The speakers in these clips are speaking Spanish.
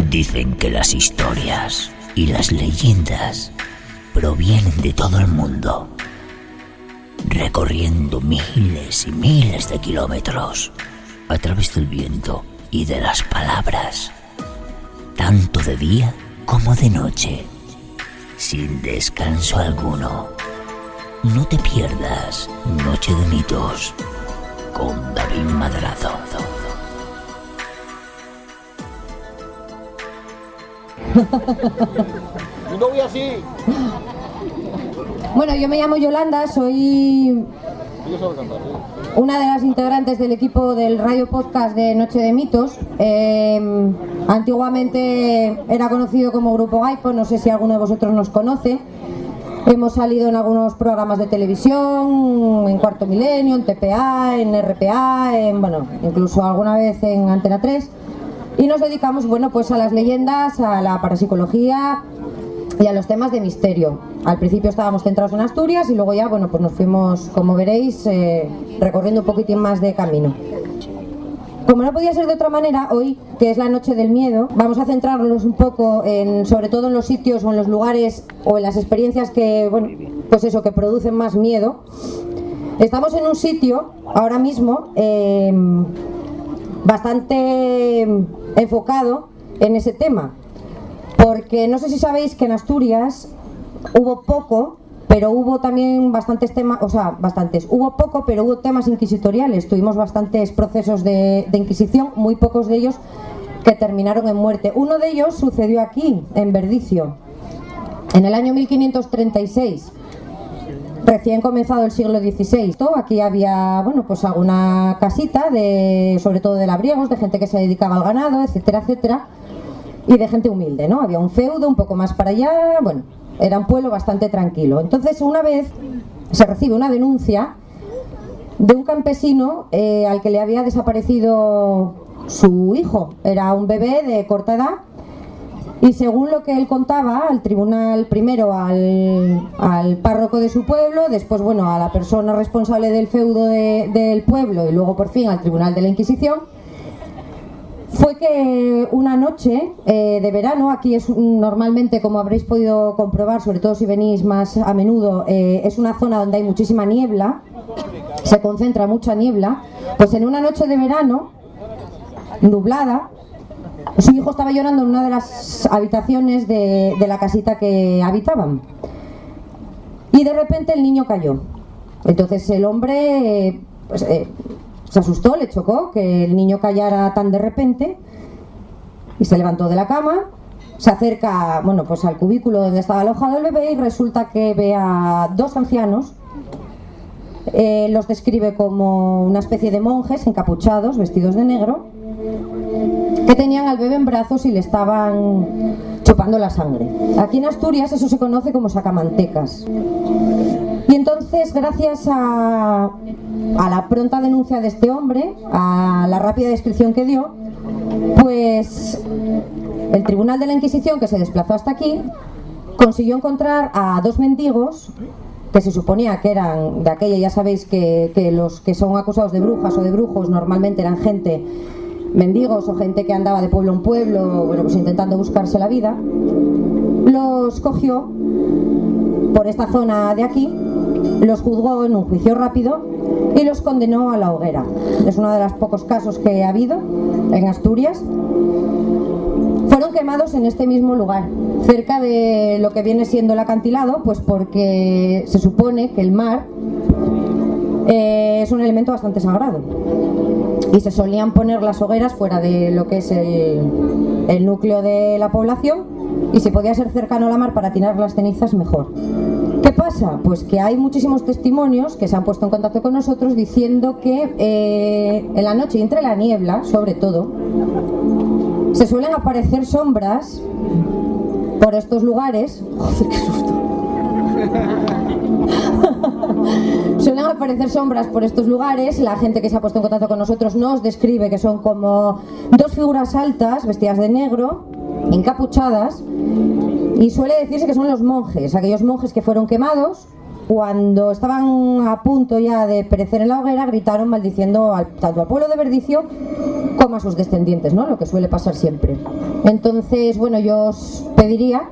Dicen que las historias y las leyendas provienen de todo el mundo, recorriendo miles y miles de kilómetros a través del viento y de las palabras, tanto de día como de noche, sin descanso alguno. No te pierdas Noche de Mitos con David Madrazo. No voy así. Bueno, yo me llamo Yolanda, soy una de las integrantes del equipo del radio podcast de Noche de Mitos. Antiguamente era conocido como Grupo Gaipo, no sé si alguno de vosotros nos conoce. Hemos salido en algunos programas de televisión, en Cuarto Milenio, en TPA, en RPA, bueno, incluso alguna vez en Antena 3. Y nos dedicamos, bueno, pues a las leyendas, a la parapsicología y a los temas de misterio. Al principio estábamos centrados en Asturias y luego ya, bueno, pues nos fuimos, como veréis, recorriendo un poquitín más de camino. Como no podía ser de otra manera, hoy, que es la Noche del Miedo, vamos a centrarnos un poco en, sobre todo en los sitios o en los lugares o en las experiencias que, bueno, pues eso, que producen más miedo. Estamos en un sitio, ahora mismo, bastante enfocado en ese tema, porque no sé si sabéis que en Asturias hubo poco, pero hubo también bastantes temas, hubo poco, pero hubo temas inquisitoriales. Tuvimos bastantes procesos de inquisición, muy pocos de ellos que terminaron en muerte. Uno de ellos sucedió aquí, en Verdicio, en el año 1536. Recién comenzado el siglo XVI. Aquí había, bueno, pues alguna casita, sobre todo de labriegos, de gente que se dedicaba al ganado, etcétera, etcétera, y de gente humilde, ¿no? Había un feudo un poco más para allá, bueno, era un pueblo bastante tranquilo. Entonces, una vez se recibe una denuncia de un campesino al que le había desaparecido su hijo. Era un bebé de corta edad. Y según lo que él contaba al tribunal, primero al párroco de su pueblo, después, bueno, a la persona responsable del feudo del pueblo y luego por fin al tribunal de la Inquisición, fue que una noche de verano, aquí es normalmente, como habréis podido comprobar, sobre todo si venís más a menudo, es una zona donde hay muchísima niebla, se concentra mucha niebla, pues en una noche de verano, nublada, su hijo estaba llorando en una de las habitaciones de la casita que habitaban. Y de repente el niño cayó. Entonces el hombre se asustó, le chocó que el niño cayera tan de repente. Y se levantó de la cama, se acerca, bueno, pues al cubículo donde estaba alojado el bebé y resulta que ve a dos ancianos. Los describe como una especie de monjes encapuchados, vestidos de negro, que tenían al bebé en brazos y le estaban chupando la sangre. Aquí en Asturias eso se conoce como sacamantecas. Y entonces, gracias a la pronta denuncia de este hombre, a la rápida descripción que dio, pues el Tribunal de la Inquisición, que se desplazó hasta aquí, consiguió encontrar a dos mendigos que se suponía que eran de aquella, ya sabéis que los que son acusados de brujas o de brujos normalmente eran gente, mendigos o gente que andaba de pueblo en pueblo, bueno, pues intentando buscarse la vida. Los cogió por esta zona de aquí, los juzgó en un juicio rápido y los condenó a la hoguera. Es uno de los pocos casos que ha habido en Asturias. Fueron quemados en este mismo lugar, cerca de lo que viene siendo el acantilado, pues porque se supone que el mar es un elemento bastante sagrado y se solían poner las hogueras fuera de lo que es el núcleo de la población, y si podía ser cercano a la mar para tirar las cenizas, mejor. ¿Qué pasa? Pues que hay muchísimos testimonios que se han puesto en contacto con nosotros diciendo que en la noche y entre la niebla, sobre todo, se suelen aparecer sombras por estos lugares. ¡Joder, qué susto! Suelen aparecer sombras por estos lugares. La gente que se ha puesto en contacto con nosotros nos describe que son como dos figuras altas, vestidas de negro, encapuchadas, y suele decirse que son los monjes, aquellos monjes que fueron quemados. Cuando estaban a punto ya de perecer en la hoguera, gritaron maldiciendo tanto al pueblo de Verdicio coma a sus descendientes, ¿no? Lo que suele pasar siempre. Entonces, bueno, yo os pediría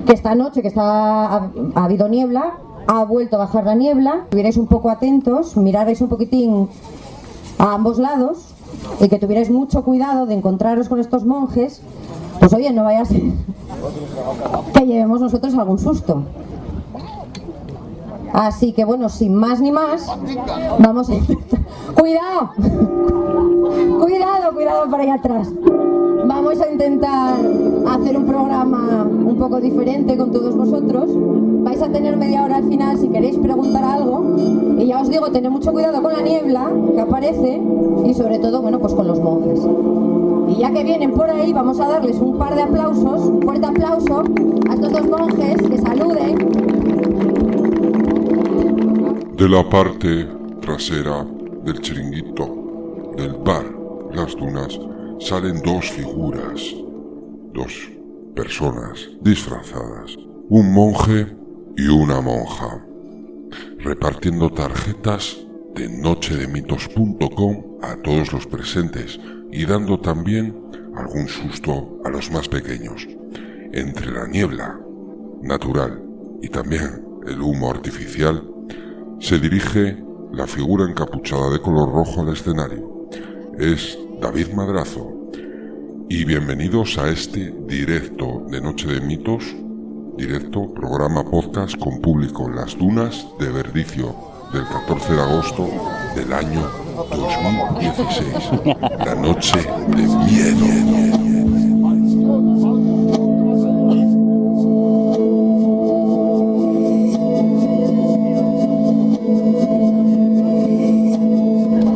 que esta noche, que ha habido niebla, ha vuelto a bajar la niebla, estuvierais un poco atentos, mirarais un poquitín a ambos lados y que tuvierais mucho cuidado de encontraros con estos monjes, pues oye, no vaya a ser que llevemos nosotros algún susto. Así que bueno, sin más ni más, vamos a intentar... ¡Cuidado! ¡Cuidado para allá atrás! Vamos a intentar hacer un programa un poco diferente con todos vosotros. Vais a tener media hora al final si queréis preguntar algo. Y ya os digo, tened mucho cuidado con la niebla que aparece y sobre todo, bueno, pues con los monjes. Y ya que vienen por ahí, vamos a darles un par de aplausos, un fuerte aplauso a estos dos monjes, que saluden. De la parte trasera del chiringuito del bar Las Dunas salen dos figuras, dos personas disfrazadas, un monje y una monja, repartiendo tarjetas de nochedemitos.com a todos los presentes y dando también algún susto a los más pequeños. Entre la niebla natural y también el humo artificial, se dirige la figura encapuchada de color rojo al escenario. Es David Madrazo. Y bienvenidos a este directo de Noche de Mitos, directo, programa podcast con público en Las Dunas de Verdicio del 14 de agosto del año 2016. La noche de miedo.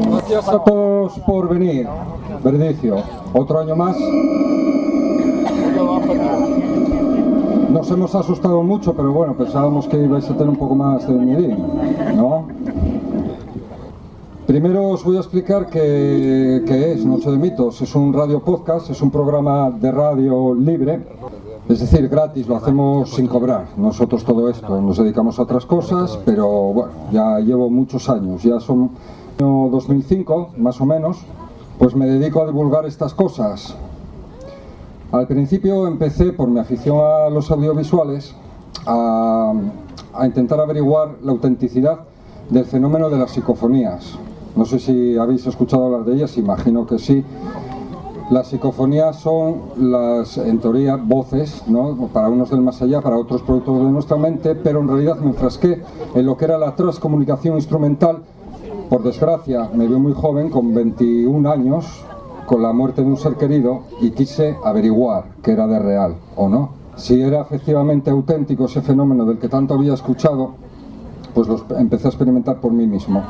Gracias a todos por venir, Verdicio. Otro año más. Nos hemos asustado mucho, pero bueno, pensábamos que ibais a tener un poco más de miedo, ¿no? Primero os voy a explicar qué es Noche de Mitos. Es un radio podcast, es un programa de radio libre, es decir, gratis, lo hacemos sin cobrar. Nosotros todo esto, nos dedicamos a otras cosas, pero bueno, ya llevo muchos años, ya son... 2005, más o menos, pues me dedico a divulgar estas cosas. Al principio empecé, por mi afición a los audiovisuales, a intentar averiguar la autenticidad del fenómeno de las psicofonías. No sé si habéis escuchado hablar de ellas, imagino que sí. Las psicofonías son en teoría, voces, ¿no? Para unos del más allá, para otros productos de nuestra mente, pero en realidad me enfrasqué en lo que era la transcomunicación instrumental. Por desgracia, me vio muy joven, con 21 años, con la muerte de un ser querido, y quise averiguar que era de real o no. Si era efectivamente auténtico ese fenómeno del que tanto había escuchado, pues lo empecé a experimentar por mí mismo.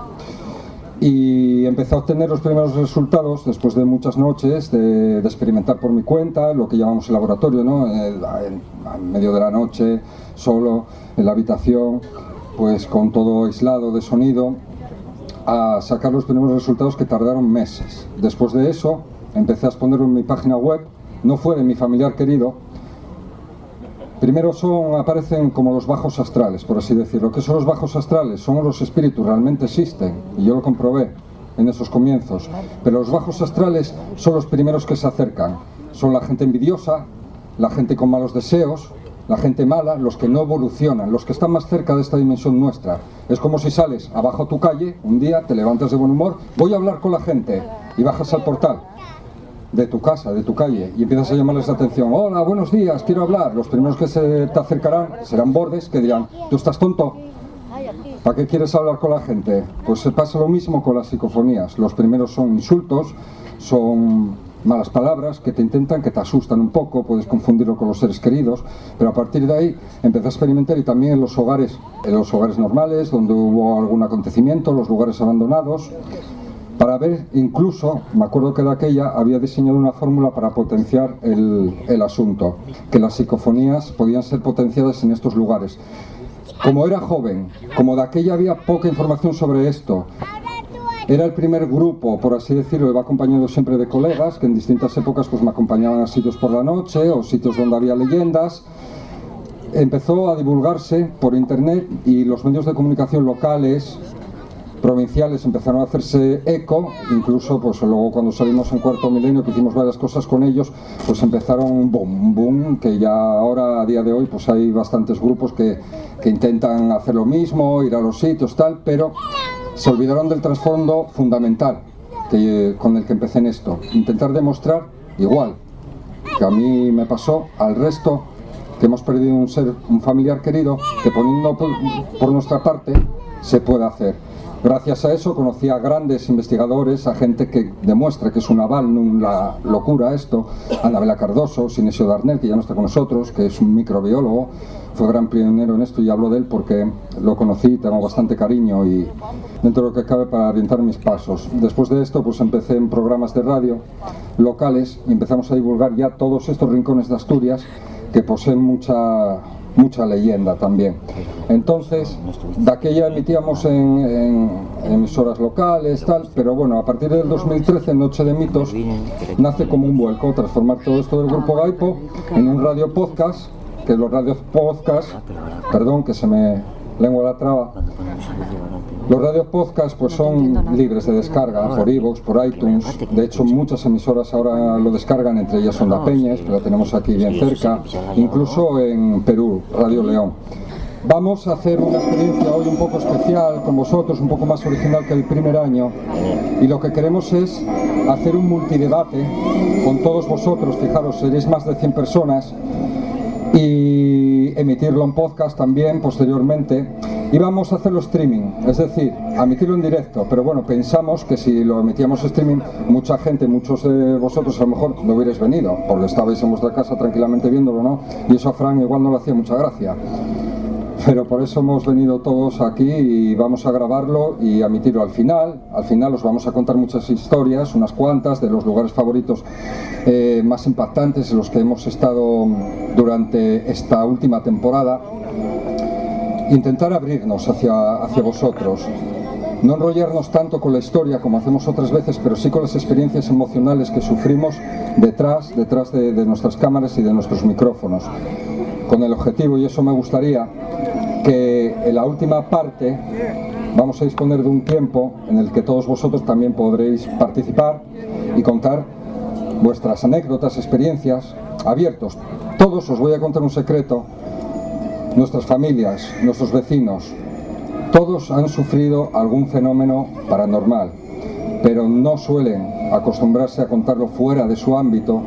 Y empecé a obtener los primeros resultados después de muchas noches de experimentar por mi cuenta, lo que llamamos el laboratorio, ¿no? En medio de la noche, solo, en la habitación, pues con todo aislado de sonido, a sacar los primeros resultados que tardaron meses. Después de eso, empecé a exponerlo en mi página web. No fue de mi familiar querido. Primero aparecen como los bajos astrales, por así decirlo. ¿Qué son los bajos astrales? Son los espíritus, realmente existen, y yo lo comprobé en esos comienzos. Pero los bajos astrales son los primeros que se acercan. Son la gente envidiosa, la gente con malos deseos, la gente mala, los que no evolucionan, los que están más cerca de esta dimensión nuestra. Es como si sales abajo a tu calle, un día te levantas de buen humor, voy a hablar con la gente, y bajas al portal de tu casa, de tu calle, y empiezas a llamarles la atención. Hola, buenos días, quiero hablar. Los primeros que se te acercarán serán bordes que dirán, ¿tú estás tonto? ¿Para qué quieres hablar con la gente? Pues se pasa lo mismo con las psicofonías. Los primeros son insultos, son malas palabras que te intentan, que te asustan un poco, puedes confundirlo con los seres queridos, pero a partir de ahí empecé a experimentar, y también en los hogares normales, donde hubo algún acontecimiento, los lugares abandonados, para ver, incluso, me acuerdo que de aquella había diseñado una fórmula para potenciar el asunto, que las psicofonías podían ser potenciadas en estos lugares. Como era joven, como de aquella había poca información sobre esto, era el primer grupo, por así decirlo, iba acompañado siempre de colegas que en distintas épocas pues me acompañaban a sitios por la noche o sitios donde había leyendas. Empezó a divulgarse por internet y los medios de comunicación locales provinciales empezaron a hacerse eco, incluso pues luego cuando salimos en Cuarto Milenio, que hicimos varias cosas con ellos, pues empezaron un boom, que ya ahora a día de hoy pues hay bastantes grupos que intentan hacer lo mismo, ir a los sitios, tal, pero se olvidaron del trasfondo fundamental con el que empecé en esto, intentar demostrar igual que a mí me pasó, al resto, que hemos perdido un familiar querido, que poniendo por nuestra parte se puede hacer. Gracias a eso conocí a grandes investigadores, a gente que demuestra que es un aval, no una locura esto. Anabela Cardoso, Sinesio Darnell, que ya no está con nosotros, que es un microbiólogo, fue gran pionero en esto y hablo de él porque lo conocí, tengo bastante cariño y dentro de lo que cabe para orientar mis pasos. Después de esto pues empecé en programas de radio locales y empezamos a divulgar ya todos estos rincones de Asturias que poseen mucha leyenda también. Entonces, de aquella emitíamos en emisoras locales, tal, pero bueno, a partir del 2013, Noche de Mitos, nace como un vuelco, transformar todo esto del Grupo Gaipo en un radio podcast, que los radios podcast, perdón, que se me lengua la traba, los radios podcast pues son libres de descarga por iVoox, por iTunes. De hecho muchas emisoras ahora lo descargan, entre ellas Onda Peñas, que la tenemos aquí bien cerca, incluso en Perú, Radio León. Vamos a hacer una experiencia hoy un poco especial con vosotros, un poco más original que el primer año, y lo que queremos es hacer un multidebate con todos vosotros. Fijaros, seréis más de 100 personas, y emitirlo en podcast también posteriormente, y vamos a hacerlo streaming, es decir, a emitirlo en directo, pero bueno, pensamos que si lo emitíamos streaming, mucha gente, muchos de vosotros a lo mejor no hubierais venido, porque estabais en vuestra casa tranquilamente viéndolo, ¿no? Y eso a Fran igual no le hacía mucha gracia. Pero por eso hemos venido todos aquí y vamos a grabarlo y a emitirlo al final. Al final os vamos a contar muchas historias, unas cuantas, de los lugares favoritos más impactantes en los que hemos estado durante esta última temporada. Intentar abrirnos hacia vosotros. No enrollarnos tanto con la historia como hacemos otras veces, pero sí con las experiencias emocionales que sufrimos detrás de nuestras cámaras y de nuestros micrófonos. Con el objetivo, y eso me gustaría, que en la última parte vamos a disponer de un tiempo en el que todos vosotros también podréis participar y contar vuestras anécdotas, experiencias, abiertos. Todos os voy a contar un secreto. Nuestras familias, nuestros vecinos, todos han sufrido algún fenómeno paranormal, pero no suelen acostumbrarse a contarlo fuera de su ámbito,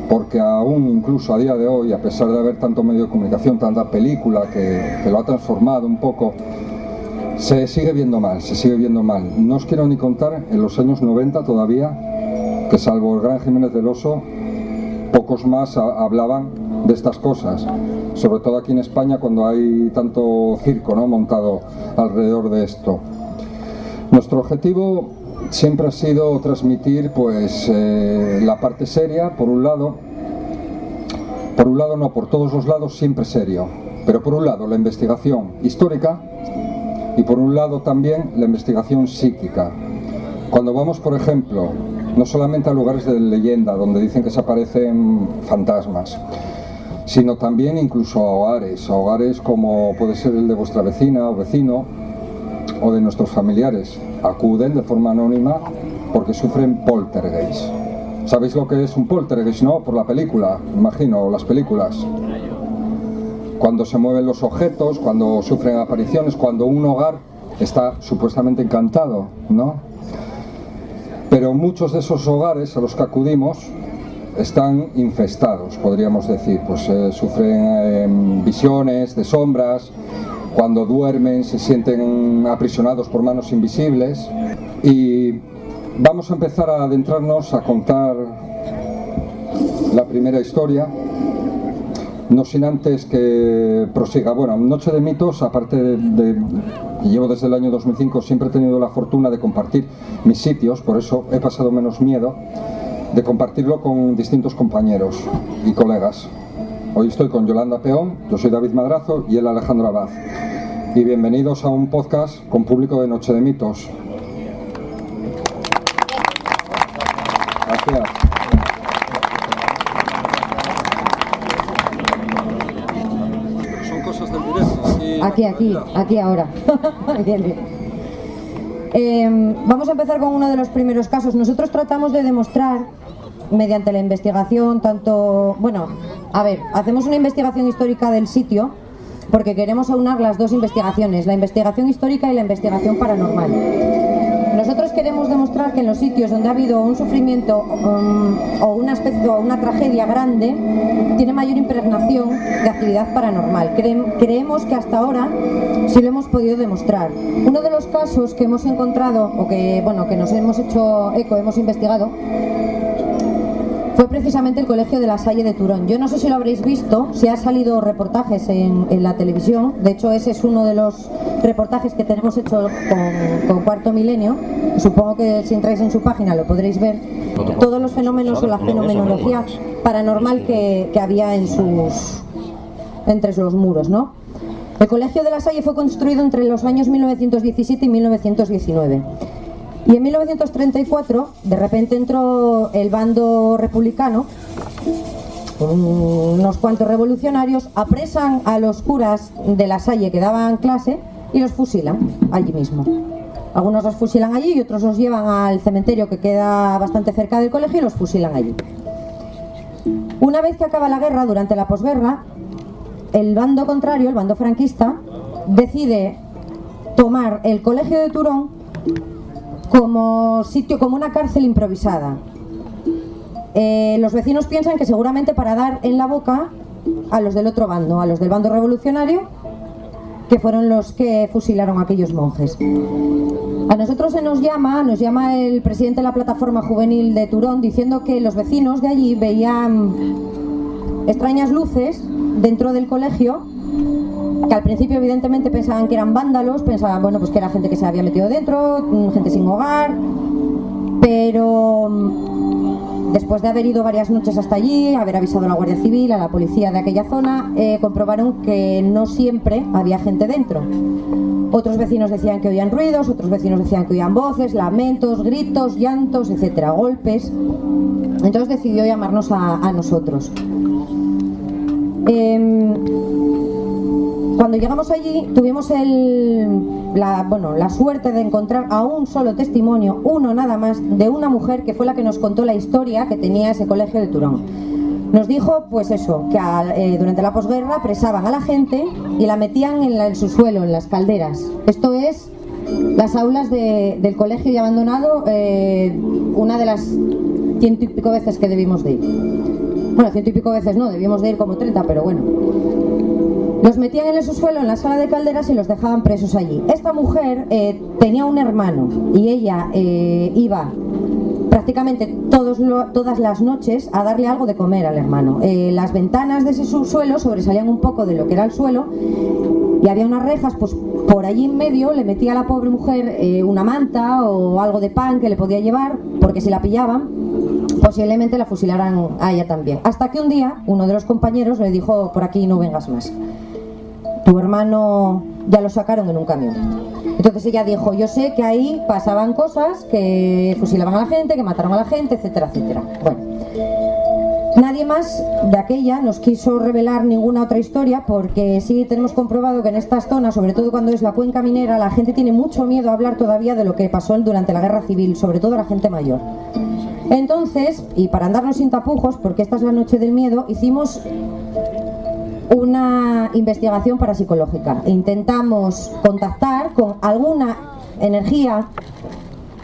porque aún incluso a día de hoy, a pesar de haber tanto medio de comunicación, tanta película que lo ha transformado un poco, se sigue viendo mal. No os quiero ni contar en los años 90 todavía, que salvo el gran Jiménez del Oso, pocos más hablaban de estas cosas, sobre todo aquí en España cuando hay tanto circo, ¿no?, montado alrededor de esto. Nuestro objetivo siempre ha sido transmitir pues la parte seria, por un lado no, por todos los lados siempre serio, pero por un lado la investigación histórica y por un lado también la investigación psíquica. Cuando vamos, por ejemplo, no solamente a lugares de leyenda donde dicen que se aparecen fantasmas, sino también incluso a hogares como puede ser el de vuestra vecina o vecino o de nuestros familiares, acuden de forma anónima porque sufren poltergeist. ¿Sabéis lo que es un poltergeist, no? Por la película, imagino, las películas. Cuando se mueven los objetos, cuando sufren apariciones, cuando un hogar está supuestamente encantado, ¿no? Pero muchos de esos hogares a los que acudimos están infestados, podríamos decir, pues sufren visiones de sombras. Cuando duermen se sienten aprisionados por manos invisibles. Y vamos a empezar a adentrarnos a contar la primera historia, no sin antes que prosiga. Bueno, Noche de Mitos, aparte de llevo desde el año 2005, siempre he tenido la fortuna de compartir mis sitios, por eso he pasado menos miedo, de compartirlo con distintos compañeros y colegas. Hoy estoy con Yolanda Peón, yo soy David Madrazo y él Alejandro Abad. Y bienvenidos a un podcast con público de Noche de Mitos. Gracias. Pero son cosas del directo. Aquí ahora. Vamos a empezar con uno de los primeros casos. Nosotros tratamos de demostrar mediante la investigación hacemos una investigación histórica del sitio porque queremos aunar las dos investigaciones, la investigación histórica y la investigación paranormal. Nosotros queremos demostrar que en los sitios donde ha habido un sufrimiento o una tragedia grande, tiene mayor impregnación de actividad paranormal. Creemos que hasta ahora sí lo hemos podido demostrar. Uno de los casos que hemos encontrado, o que nos hemos hecho eco, hemos investigado, fue precisamente el Colegio de La Salle de Turón. Yo no sé si lo habréis visto, si ha salido reportajes en la televisión. De hecho, ese es uno de los reportajes que tenemos hecho con Cuarto Milenio. Supongo que si entráis en su página lo podréis ver. Todos los fenómenos o la fenomenología paranormal que había entre los muros, ¿no? El Colegio de La Salle fue construido entre los años 1917 y 1919. Y en 1934, de repente entró el bando republicano, unos cuantos revolucionarios, apresan a los curas de La Salle que daban clase y los fusilan allí mismo. Algunos los fusilan allí y otros los llevan al cementerio que queda bastante cerca del colegio y los fusilan allí. Una vez que acaba la guerra, durante la posguerra, el bando contrario, el bando franquista, decide tomar el Colegio de Turón como sitio, como una cárcel improvisada. Los vecinos piensan que seguramente para dar en la boca a los del otro bando, a los del bando revolucionario, que fueron los que fusilaron a aquellos monjes. A nosotros nos llama el presidente de la plataforma juvenil de Turón diciendo que los vecinos de allí veían extrañas luces dentro del colegio, que al principio evidentemente pensaban que eran vándalos, pensaban pues que era gente que se había metido dentro, gente sin hogar, pero después de haber ido varias noches hasta allí, haber avisado a la Guardia Civil, a la policía de aquella zona, comprobaron que no siempre había gente dentro. Otros vecinos decían que oían ruidos, otros vecinos decían que oían voces, lamentos, gritos, llantos, etcétera, golpes. Entonces decidió llamarnos a nosotros. Cuando llegamos allí tuvimos la suerte de encontrar a un solo testimonio, uno nada más, de una mujer que fue la que nos contó la historia que tenía ese colegio de Turón. Nos dijo pues eso, que durante la posguerra apresaban a la gente y la metían en el subsuelo, en las calderas. Esto es las aulas del colegio ya abandonado, una de las 100 y pico veces que debimos de ir. Bueno, 100 y pico veces no, debíamos de ir como 30, pero bueno. Los metían en el subsuelo, en la sala de calderas, y los dejaban presos allí. Esta mujer tenía un hermano y ella iba prácticamente todas las noches a darle algo de comer al hermano. Las ventanas de ese subsuelo sobresalían un poco de lo que era el suelo y había unas rejas, pues por allí en medio le metía a la pobre mujer una manta o algo de pan que le podía llevar, porque si la pillaban posiblemente la fusilaran a ella también. Hasta que un día uno de los compañeros le dijo: por aquí no vengas más, tu hermano ya lo sacaron en un camión. Entonces ella dijo: yo sé que ahí pasaban cosas, que fusilaban a la gente, que mataron a la gente, etcétera, etcétera. Bueno, nadie más de aquella nos quiso revelar ninguna otra historia, porque sí tenemos comprobado que en estas zonas, sobre todo cuando es la cuenca minera, la gente tiene mucho miedo a hablar todavía de lo que pasó durante la guerra civil, sobre todo la gente mayor. Entonces, y para andarnos sin tapujos, porque esta es la noche del miedo, hicimos una investigación parapsicológica. Intentamos contactar con alguna energía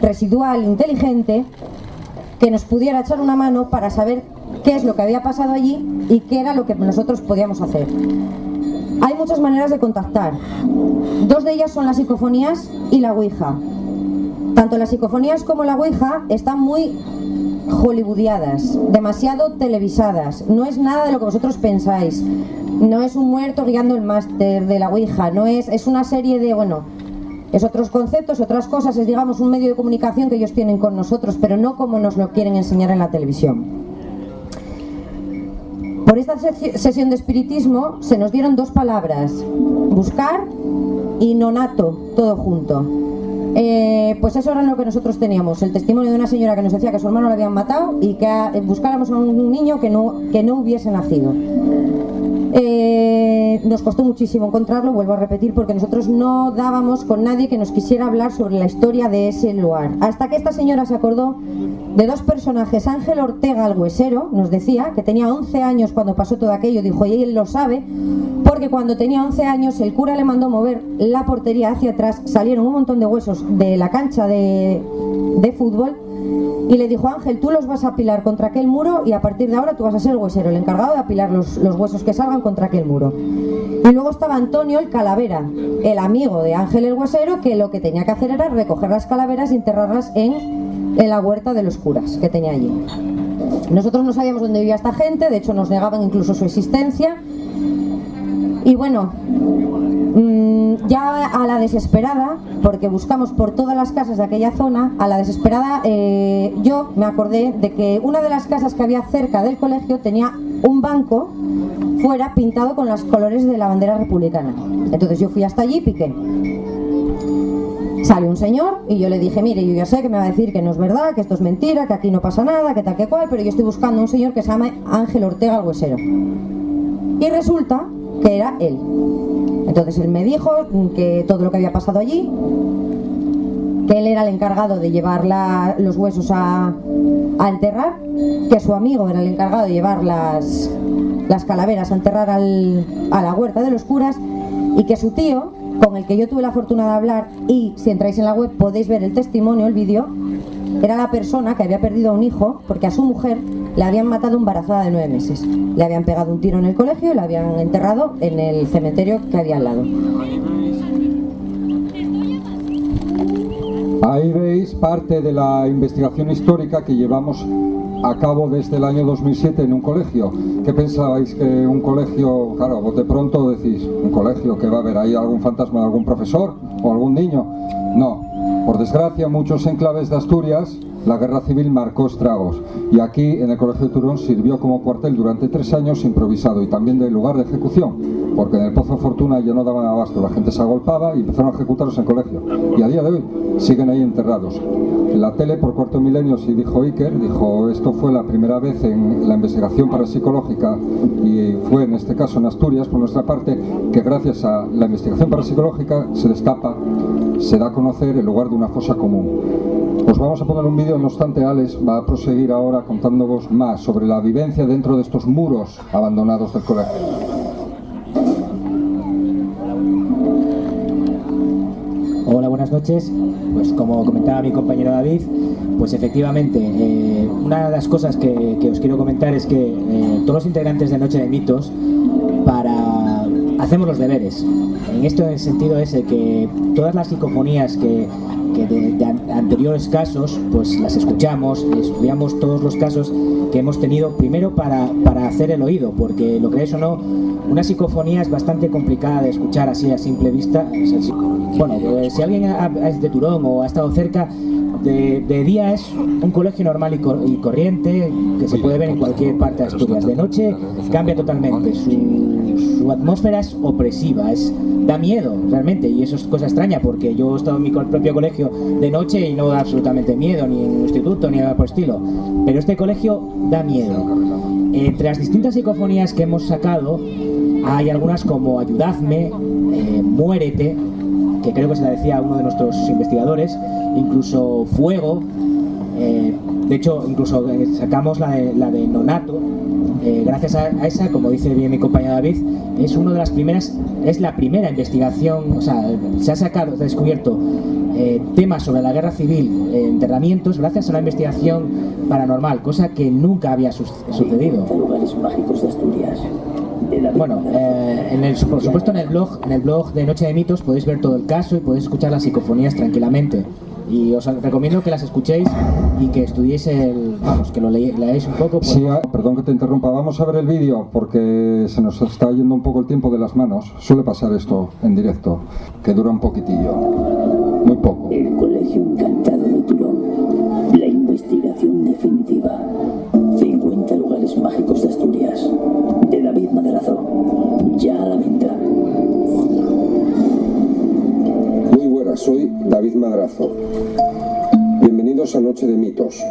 residual inteligente que nos pudiera echar una mano para saber qué es lo que había pasado allí y qué era lo que nosotros podíamos hacer. Hay muchas maneras de contactar. Dos de ellas son las psicofonías y la ouija. Tanto las psicofonías como la ouija están muy hollywoodiadas, demasiado televisadas. No es nada de lo que vosotros pensáis. No es un muerto guiando el máster de la ouija. No es una serie de, es otros conceptos, otras cosas. Es, digamos, un medio de comunicación que ellos tienen con nosotros, pero no como nos lo quieren enseñar en la televisión. Por esta sesión de espiritismo se nos dieron dos palabras: buscar y nonato, todo junto. Pues eso era lo que nosotros teníamos, el testimonio de una señora que nos decía que su hermano lo habían matado y que buscáramos a un niño que no hubiese nacido. nos costó muchísimo encontrarlo, vuelvo a repetir, porque nosotros no dábamos con nadie que nos quisiera hablar sobre la historia de ese lugar. Hasta que esta señora se acordó de dos personajes. Ángel Ortega, el huesero, nos decía que tenía 11 años cuando pasó todo aquello. Dijo, y él lo sabe, porque cuando tenía 11 años el cura le mandó mover la portería hacia atrás, salieron un montón de huesos de la cancha de fútbol, y le dijo, Ángel, tú los vas a apilar contra aquel muro y a partir de ahora tú vas a ser el huesero, el encargado de apilar los huesos que salgan contra aquel muro. Y luego estaba Antonio el Calavera, el amigo de Ángel el huesero, que lo que tenía que hacer era recoger las calaveras y enterrarlas en la huerta de los curas que tenía allí. Nosotros no sabíamos dónde vivía esta gente, de hecho nos negaban incluso su existencia. Y bueno, ya a la desesperada, porque buscamos por todas las casas de aquella zona, a la desesperada yo me acordé de que una de las casas que había cerca del colegio tenía un banco fuera pintado con los colores de la bandera republicana. Entonces yo fui hasta allí y piqué. Sale un señor y yo le dije, mire, yo ya sé que me va a decir que no es verdad, que esto es mentira, que aquí no pasa nada, que tal que cual, pero yo estoy buscando a un señor que se llama Ángel Ortega el huesero. Y resulta que era él. Entonces él me dijo que todo lo que había pasado allí, que él era el encargado de llevar los huesos a enterrar, que su amigo era el encargado de llevar las calaveras a enterrar a la huerta de los curas, y que su tío, con el que yo tuve la fortuna de hablar, y si entráis en la web podéis ver el testimonio, el vídeo, era la persona que había perdido a un hijo porque a su mujer la habían matado embarazada de 9 meses. Le habían pegado un tiro en el colegio y la habían enterrado en el cementerio que había al lado. Ahí veis parte de la investigación histórica que llevamos a cabo desde el año 2007 en un colegio. ¿Qué pensabais? Que un colegio, claro, vos de pronto decís, un colegio, que va a haber ahí algún fantasma de algún profesor o algún niño? No, por desgracia, muchos enclaves de Asturias, la guerra civil marcó estragos, y aquí en el Colegio de Turón sirvió como cuartel durante 3 años improvisado y también de lugar de ejecución, porque en el Pozo Fortuna ya no daban abasto, la gente se agolpaba y empezaron a ejecutarlos en el colegio, y a día de hoy siguen ahí enterrados. En la tele, por cuarto milenio, sí dijo Iker, dijo, esto fue la primera vez en la investigación parapsicológica, y fue en este caso en Asturias, por nuestra parte, que gracias a la investigación parapsicológica se destapa, se da a conocer el lugar de una fosa común. Os vamos a poner un vídeo, no obstante Alex va a proseguir ahora contándoos más sobre la vivencia dentro de estos muros abandonados del colegio. Hola, buenas noches. Pues como comentaba mi compañero David, pues efectivamente, una de las cosas que os quiero comentar es que todos los integrantes de Noche de Mitos hacemos los deberes. En esto, en el sentido ese, que todas las psicofonías que de anteriores casos, pues las escuchamos, estudiamos todos los casos que hemos tenido, primero para hacer el oído, porque lo creéis o no, una psicofonía es bastante complicada de escuchar así a simple vista. Bueno, pues si alguien es de Turón o ha estado cerca, de día es un colegio normal y corriente que se puede ver en cualquier parte de Asturias. De noche cambia totalmente, su atmósfera es opresiva, da miedo realmente, y eso es cosa extraña porque yo he estado en mi propio colegio de noche y no da absolutamente miedo, ni en un instituto ni nada por el estilo, pero este colegio da miedo. Entre las distintas psicofonías que hemos sacado hay algunas como Ayudadme, Muérete, que creo que se la decía uno de nuestros investigadores, incluso Fuego, de hecho incluso sacamos la de Nonato. Gracias a esa, como dice bien mi compañero David, es una de las primeras, es la primera investigación, o sea, se ha descubierto temas sobre la guerra civil, enterramientos, gracias a una investigación paranormal, cosa que nunca había sucedido. Lugares mágicos de Asturias. Bueno, por supuesto en el blog de Noche de Mitos podéis ver todo el caso y podéis escuchar las psicofonías tranquilamente. Y os recomiendo que las escuchéis y que estudiéis que lo leáis un poco. Sí, perdón que te interrumpa, vamos a ver el vídeo porque se nos está yendo un poco el tiempo de las manos. Suele pasar esto en directo, que dura un poquitillo, muy poco. El Colegio Encantado de Turón, la investigación definitiva. 50 lugares mágicos de Asturias, de David Madrazo, ya a la venta. Muy buenas, soy David Madrazo. Bienvenidos a Noche de Mitos,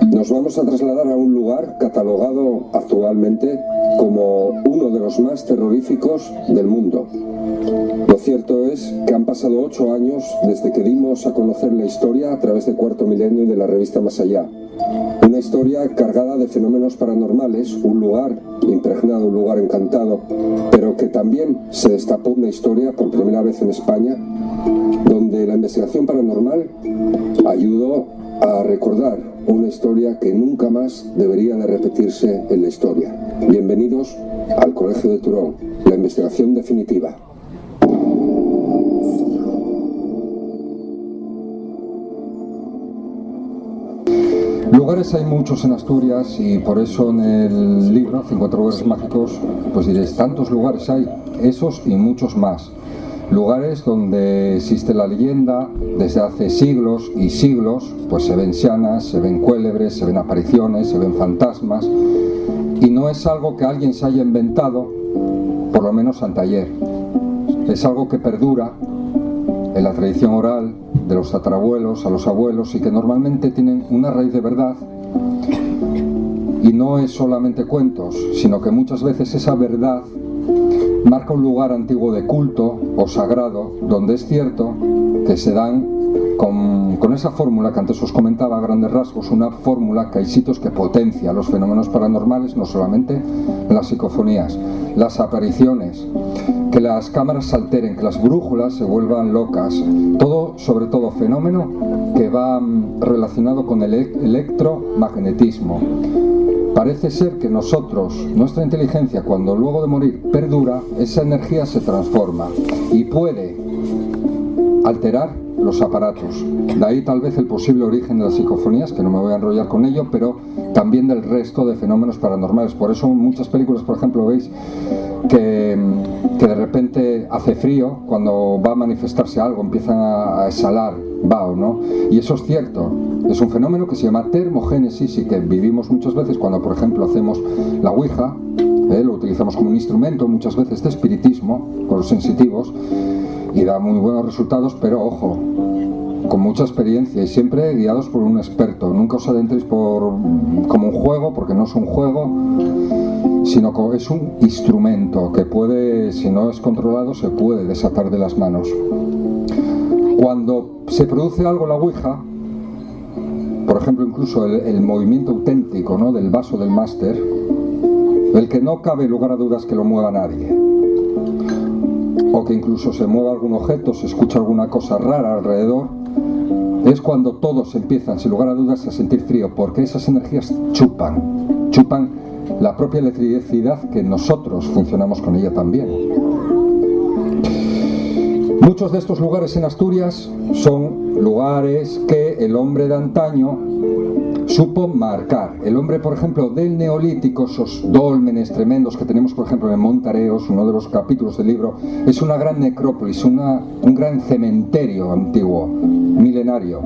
Nos vamos a trasladar a un lugar catalogado actualmente como uno de los más terroríficos del mundo. Lo cierto es que han pasado 8 años desde que dimos a conocer la historia a través de Cuarto Milenio y de la revista Más Allá. Una historia cargada de fenómenos paranormales, un lugar impregnado, un lugar encantado, pero que también se destapó una historia por primera vez en España, donde la investigación paranormal ayudó a recordar una historia que nunca más debería de repetirse en la historia. Bienvenidos al Colegio de Turón, la investigación definitiva. Lugares hay muchos en Asturias y por eso en el libro 50 lugares mágicos pues diréis, tantos lugares hay, esos y muchos más. Lugares donde existe la leyenda desde hace siglos y siglos, pues se ven xianas, se ven cuélebres, se ven apariciones, se ven fantasmas, y no es algo que alguien se haya inventado, por lo menos anteayer. Es algo que perdura en la tradición oral de los tatarabuelos a los abuelos y que normalmente tienen una raíz de verdad, y no es solamente cuentos, sino que muchas veces esa verdad marca un lugar antiguo de culto o sagrado, donde es cierto que se dan con esa fórmula que antes os comentaba a grandes rasgos, una fórmula que hay sitios que potencia los fenómenos paranormales, no solamente las psicofonías, las apariciones, que las cámaras se alteren, que las brújulas se vuelvan locas, todo, sobre todo fenómeno que va relacionado con el electromagnetismo. Parece ser que nosotros, nuestra inteligencia, cuando luego de morir perdura, esa energía se transforma y puede alterar los aparatos. De ahí tal vez el posible origen de las psicofonías, que no me voy a enrollar con ello, pero también del resto de fenómenos paranormales. Por eso en muchas películas, por ejemplo, veis que de repente hace frío, cuando va a manifestarse algo, empiezan a exhalar vaho, ¿no? Y eso es cierto, es un fenómeno que se llama termogénesis y que vivimos muchas veces cuando, por ejemplo, hacemos la Ouija, lo utilizamos como un instrumento muchas veces de espiritismo, con los sensitivos, y da muy buenos resultados, pero ojo, con mucha experiencia y siempre guiados por un experto. Nunca os adentréis como un juego, porque no es un juego, sino que es un instrumento que puede, si no es controlado, se puede desatar de las manos. Cuando se produce algo en la Ouija, por ejemplo, incluso el movimiento auténtico, ¿no?, del vaso del máster, el que no cabe lugar a dudas que lo mueva nadie, o que incluso se mueva algún objeto, se escucha alguna cosa rara alrededor, es cuando todos empiezan, sin lugar a dudas, a sentir frío, porque esas energías chupan la propia electricidad que nosotros funcionamos con ella también. Muchos de estos lugares en Asturias son lugares que el hombre de antaño supo marcar. El hombre, por ejemplo, del Neolítico, esos dólmenes tremendos que tenemos, por ejemplo, en Montareos, uno de los capítulos del libro, es una gran necrópolis, un gran cementerio antiguo, milenario,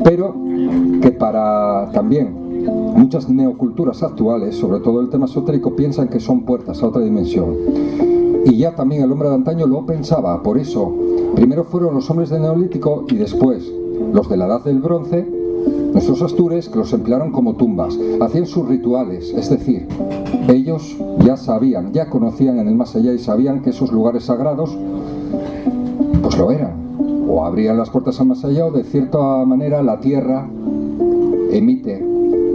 pero que para también muchas neoculturas actuales, sobre todo el tema esotérico, piensan que son puertas a otra dimensión. Y ya también el hombre de antaño lo pensaba, por eso primero fueron los hombres del Neolítico y después los de la Edad del Bronce, nuestros astures, que los emplearon como tumbas, hacían sus rituales, es decir, ellos ya sabían, ya conocían en el más allá y sabían que esos lugares sagrados pues lo eran, o abrían las puertas al más allá, o de cierta manera la tierra emite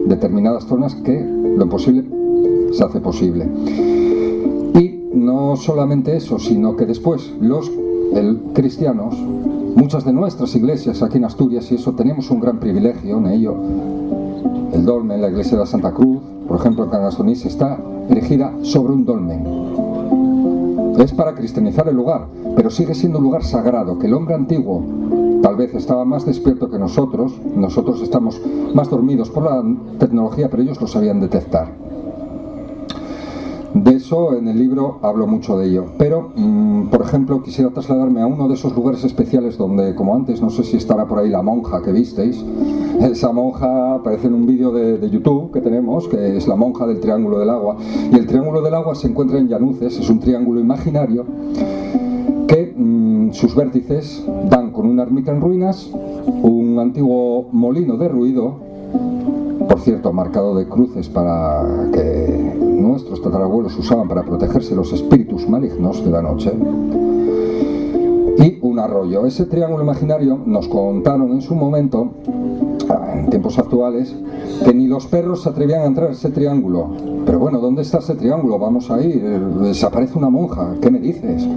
determinadas zonas que lo imposible se hace posible. Y no solamente eso, sino que después los cristianos, muchas de nuestras iglesias aquí en Asturias, y eso tenemos un gran privilegio en ello, el dolmen, la iglesia de la Santa Cruz, por ejemplo en Cangasonís, está erigida sobre un dolmen. Es para cristianizar el lugar, pero sigue siendo un lugar sagrado, que el hombre antiguo tal vez estaba más despierto que nosotros estamos más dormidos por la tecnología, pero ellos lo sabían detectar. De eso en el libro hablo mucho de ello, pero por ejemplo quisiera trasladarme a uno de esos lugares especiales donde, como antes, no sé si estará por ahí la monja que visteis. Esa monja aparece en un vídeo de YouTube que tenemos, que es la monja del Triángulo del Agua, y el Triángulo del Agua se encuentra en Llanuces, es un triángulo imaginario que sus vértices dan con una ermita en ruinas, un antiguo molino derruido por cierto marcado de cruces para que nuestros tatarabuelos usaban para protegerse de los espíritus malignos de la noche, y un arroyo. Ese triángulo imaginario nos contaron en su momento, en tiempos actuales, que ni los perros se atrevían a entrar a ese triángulo. Pero bueno, ¿dónde está ese triángulo? Vamos a ir, desaparece una monja, ¿qué me dices?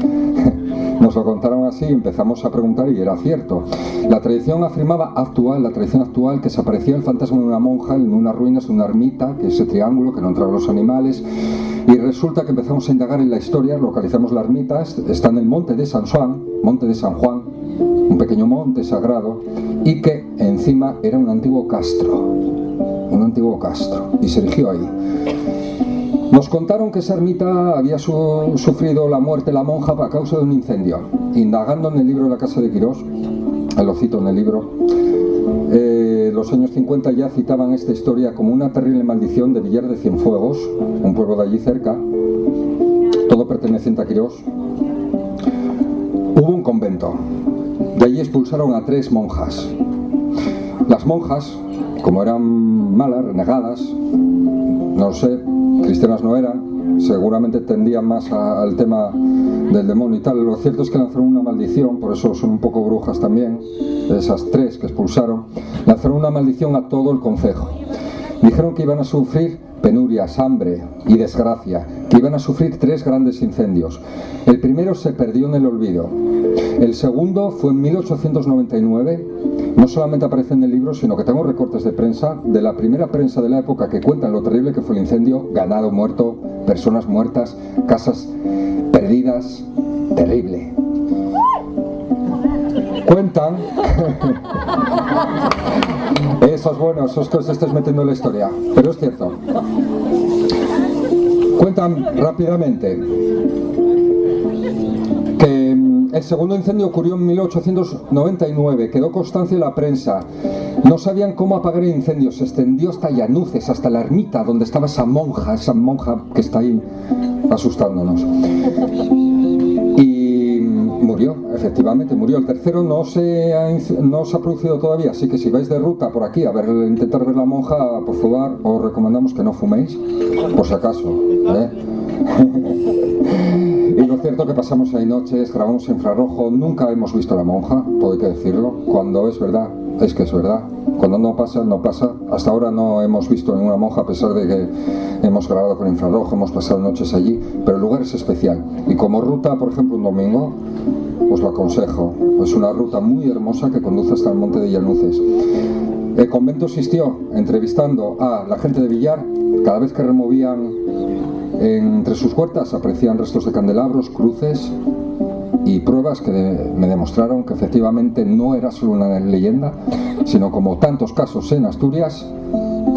Nos lo contaron así, empezamos a preguntar y era cierto. La tradición afirmaba la tradición actual, que se aparecía el fantasma de una monja en unas ruinas de una ermita, que es ese triángulo, que no entraban los animales, y resulta que empezamos a indagar en la historia, localizamos la ermita, está en el monte de San Juan, un pequeño monte sagrado, y que encima era un antiguo castro, y se erigió ahí. Nos contaron que esa ermita había sufrido la muerte de la monja a causa de un incendio. Indagando en el libro de la Casa de Quirós, lo cito en el libro, los años 50 ya citaban esta historia como una terrible maldición de Villar de Cienfuegos, un pueblo de allí cerca, todo perteneciente a Quirós. Hubo un convento, de allí expulsaron a 3 monjas. Las monjas, como eran malas, renegadas, no lo sé, cristianas no eran, seguramente tendían más al tema del demonio y tal. Lo cierto es que lanzaron una maldición, por eso son un poco brujas también, esas 3 que expulsaron, lanzaron una maldición a todo el concejo. Dijeron que iban a sufrir penurias, hambre y desgracia, que iban a sufrir 3 grandes incendios. El primero se perdió en el olvido. El segundo fue en 1899. No solamente aparece en el libro, sino que tengo recortes de prensa, de la primera prensa de la época, que cuentan lo terrible que fue el incendio, ganado muerto, personas muertas, casas perdidas, terrible. Cuentan... Eso es bueno, eso es que os estáis metiendo en la historia, pero es cierto. Cuentan rápidamente que el segundo incendio ocurrió en 1899, quedó constancia en la prensa. No sabían cómo apagar el incendio, se extendió hasta Llanuces, hasta la ermita donde estaba esa monja que está ahí asustándonos. Y murió, efectivamente murió. El tercero no se ha producido todavía, así que si vais de ruta por aquí a intentar ver la monja, por favor, os recomendamos que no fuméis, por si acaso, ¿eh? Y lo cierto que pasamos ahí noches, grabamos infrarrojo, nunca hemos visto a la monja, todo hay que decirlo. Cuando es verdad, es que es verdad. Cuando no pasa, no pasa. Hasta ahora no hemos visto ninguna monja, a pesar de que hemos grabado con infrarrojo, hemos pasado noches allí, pero el lugar es especial. Y como ruta, por ejemplo, un domingo, os lo aconsejo. Es una ruta muy hermosa que conduce hasta el monte de Llanuces. El convento existió entrevistando a la gente de Villar. Cada vez que removían entre sus huertas aparecían restos de candelabros, cruces y pruebas que me demostraron que efectivamente no era solo una leyenda, sino como tantos casos en Asturias,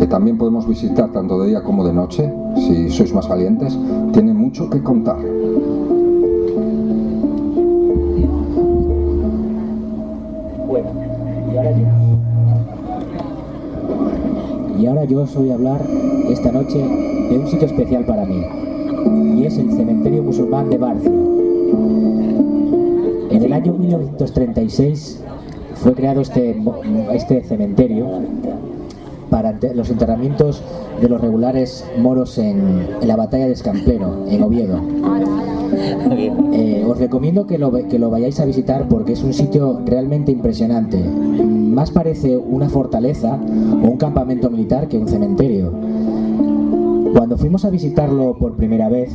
que también podemos visitar tanto de día como de noche, si sois más valientes, tiene mucho que contar. Bueno, y ahora yo os voy a hablar esta noche de un sitio especial para mí, y es el cementerio musulmán de Barcia. En el año 1936 fue creado este cementerio para los enterramientos de los regulares moros en la batalla de Escamplero, en Oviedo. Os recomiendo que lo vayáis a visitar porque es un sitio realmente impresionante. Más parece una fortaleza o un campamento militar que un cementerio. Cuando fuimos a visitarlo por primera vez,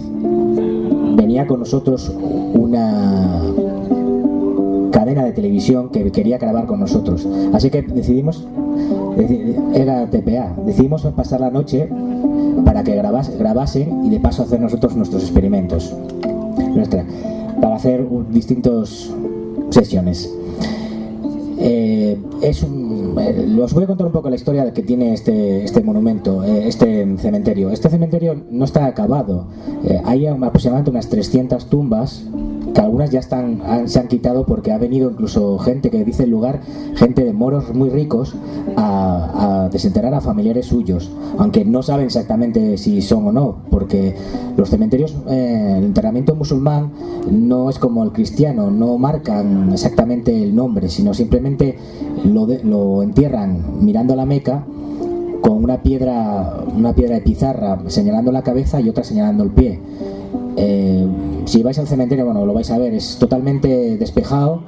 venía con nosotros una cadena de televisión que quería grabar con nosotros. Así que era TPA, decidimos pasar la noche para que grabasen y de paso hacer nosotros nuestros experimentos. Para hacer distintas sesiones. Os voy a contar un poco la historia que tiene este monumento, este cementerio. Este cementerio no está acabado. Hay aproximadamente unas 300 tumbas, que algunas ya se han quitado porque ha venido incluso gente que dice el lugar, gente de moros muy ricos, a desenterrar a familiares suyos, aunque no saben exactamente si son o no, porque los cementerios, el enterramiento musulmán no es como el cristiano, no marcan exactamente el nombre, sino simplemente lo entierran mirando a la Meca con una piedra de pizarra señalando la cabeza y otra señalando el pie. Si vais al cementerio, bueno, lo vais a ver, es totalmente despejado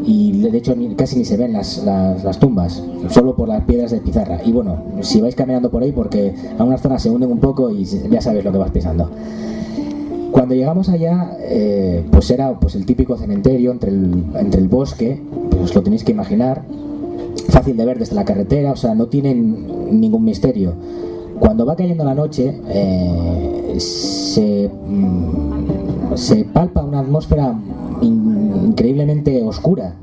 y de hecho casi ni se ven las tumbas, solo por las piedras de pizarra. Y bueno, si vais caminando por ahí, porque algunas zonas se hunden un poco y ya sabéis lo que vas pisando. Cuando llegamos allá, pues era pues el típico cementerio entre el bosque, pues lo tenéis que imaginar, fácil de ver desde la carretera, o sea, no tienen ningún misterio. Cuando va cayendo la noche, se palpa una atmósfera increíblemente oscura.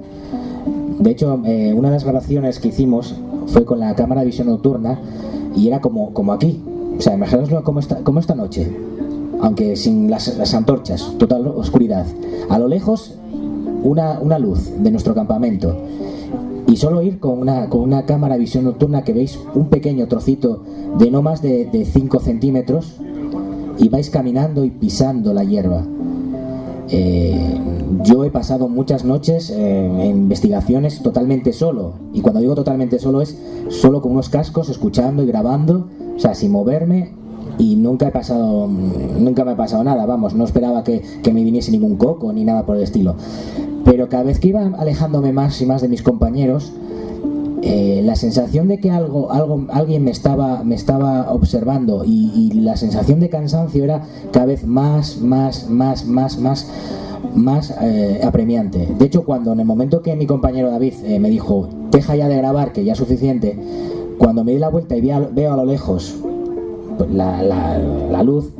De hecho, una de las grabaciones que hicimos fue con la cámara de visión nocturna y era como aquí. O sea, imaginaoslo como esta noche, aunque sin las antorchas, total oscuridad. A lo lejos, una luz de nuestro campamento. Y solo ir con una cámara de visión nocturna que veis un pequeño trocito de no más de 5 centímetros y vais caminando y pisando la hierba. Yo he pasado muchas noches en investigaciones totalmente solo, y cuando digo totalmente solo es solo con unos cascos, escuchando y grabando, o sea, sin moverme, y nunca me ha pasado nada, vamos, no esperaba que me viniese ningún coco ni nada por el estilo. Pero cada vez que iba alejándome más y más de mis compañeros, la sensación de que alguien me estaba observando y la sensación de cansancio era cada vez más apremiante. De hecho, cuando en el momento que mi compañero David me dijo deja ya de grabar, que ya es suficiente, cuando me di la vuelta y veo a lo lejos pues, la luz,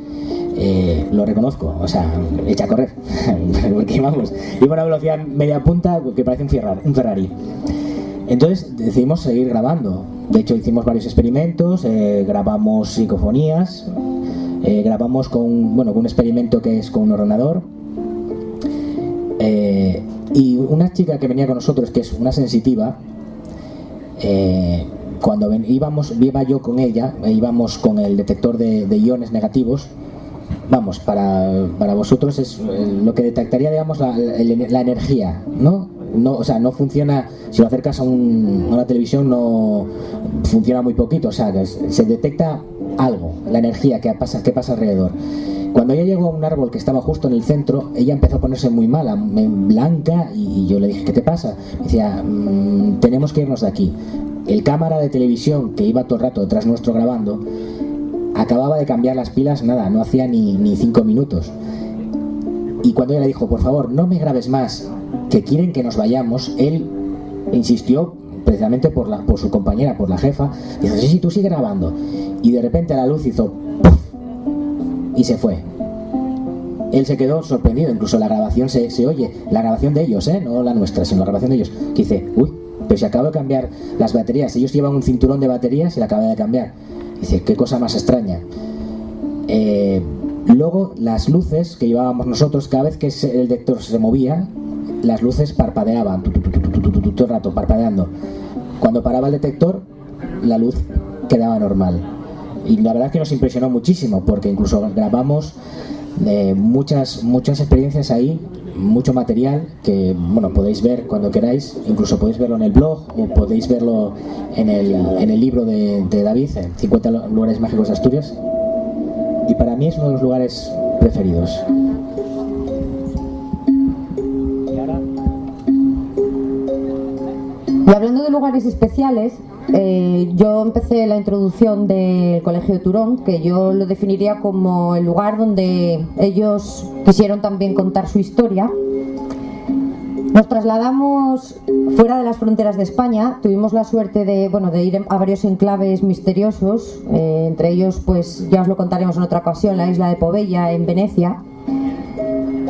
lo reconozco, o sea, echa a correr porque vamos, iba a una velocidad media punta que parece un Ferrari. Entonces decidimos seguir grabando. De hecho hicimos varios experimentos, grabamos psicofonías, grabamos con un experimento que es con un ordenador, y una chica que venía con nosotros, que es una sensitiva, cuando iba yo con ella, íbamos con el detector de iones negativos. Vamos, para vosotros es lo que detectaría, digamos, la energía, ¿no? No, o sea, no funciona, si lo acercas a una televisión no funciona muy poquito, o sea, se detecta algo, la energía que pasa alrededor. Cuando ella llegó a un árbol que estaba justo en el centro, ella empezó a ponerse muy mala, blanca, y yo le dije, ¿qué te pasa? Me decía, tenemos que irnos de aquí. El cámara de televisión que iba todo el rato detrás nuestro grabando acababa de cambiar las pilas, nada, no hacía ni 5 minutos. Y cuando ella le dijo, por favor, no me grabes más, que quieren que nos vayamos, él insistió, precisamente por su compañera, por la jefa, dijo, sí, tú sigue grabando. Y de repente la luz hizo ¡puff! Y se fue. Él se quedó sorprendido, incluso la grabación se oye, la grabación de ellos, no la nuestra, sino la grabación de ellos, que dice, uy, pero se acaba de cambiar las baterías, ellos llevan un cinturón de baterías y la acaba de cambiar. Dice, qué cosa más extraña. Luego las luces que llevábamos nosotros, cada vez que el detector se movía, las luces parpadeaban todo el rato, parpadeando. Cuando paraba el detector, la luz quedaba normal. Y la verdad es que nos impresionó muchísimo, porque incluso grabamos muchas experiencias ahí, mucho material que podéis ver cuando queráis, incluso podéis verlo en el blog o podéis verlo en el libro de David, 50 lugares mágicos de Asturias, y para mí es uno de los lugares preferidos. Y hablando de lugares especiales, yo empecé la introducción del Colegio de Turón, que yo lo definiría como el lugar donde ellos quisieron también contar su historia. Nos trasladamos fuera de las fronteras de España, tuvimos la suerte de ir a varios enclaves misteriosos, entre ellos, pues ya os lo contaremos en otra ocasión, la isla de Poveglia en Venecia,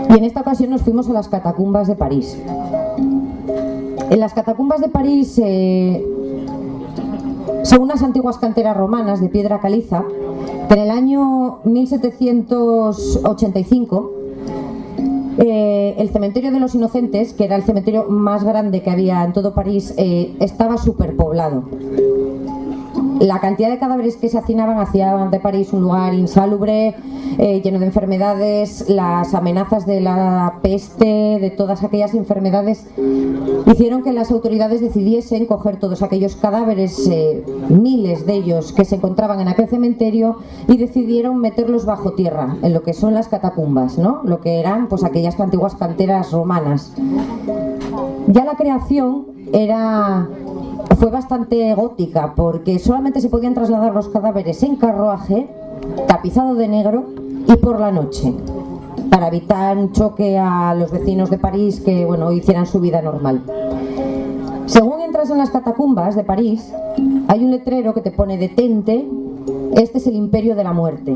y en esta ocasión nos fuimos a las catacumbas de París. En las catacumbas de París son unas antiguas canteras romanas de piedra caliza que en el año 1785 el cementerio de los Inocentes, que era el cementerio más grande que había en todo París, estaba superpoblado. La cantidad de cadáveres que se hacinaban hacían de París un lugar insalubre, lleno de enfermedades. Las amenazas de la peste, de todas aquellas enfermedades, hicieron que las autoridades decidiesen coger todos aquellos cadáveres, miles de ellos que se encontraban en aquel cementerio, y decidieron meterlos bajo tierra, en lo que son las catacumbas, ¿no? Lo que eran pues aquellas antiguas canteras romanas. Ya la creación fue bastante gótica, porque solamente se podían trasladar los cadáveres en carruaje, tapizado de negro y por la noche, para evitar un choque a los vecinos de París que, bueno, hicieran su vida normal. Según entras en las catacumbas de París, hay un letrero que te pone: detente, este es el imperio de la muerte.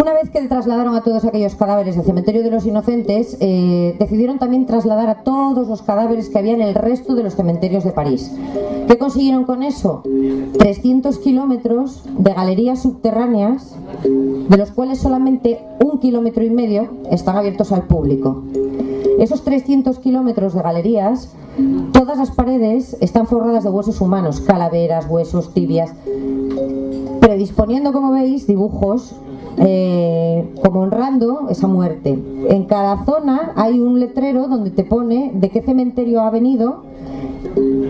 Una vez que trasladaron a todos aquellos cadáveres del cementerio de los inocentes, decidieron también trasladar a todos los cadáveres que había en el resto de los cementerios de París. ¿Qué consiguieron con eso? 300 kilómetros de galerías subterráneas, de los cuales solamente 1,5 kilómetros están abiertos al público. Esos 300 kilómetros de galerías, todas las paredes están forradas de huesos humanos, calaveras, huesos, tibias, predisponiendo, como veis, dibujos como honrando esa muerte. En cada zona hay un letrero donde te pone de qué cementerio ha venido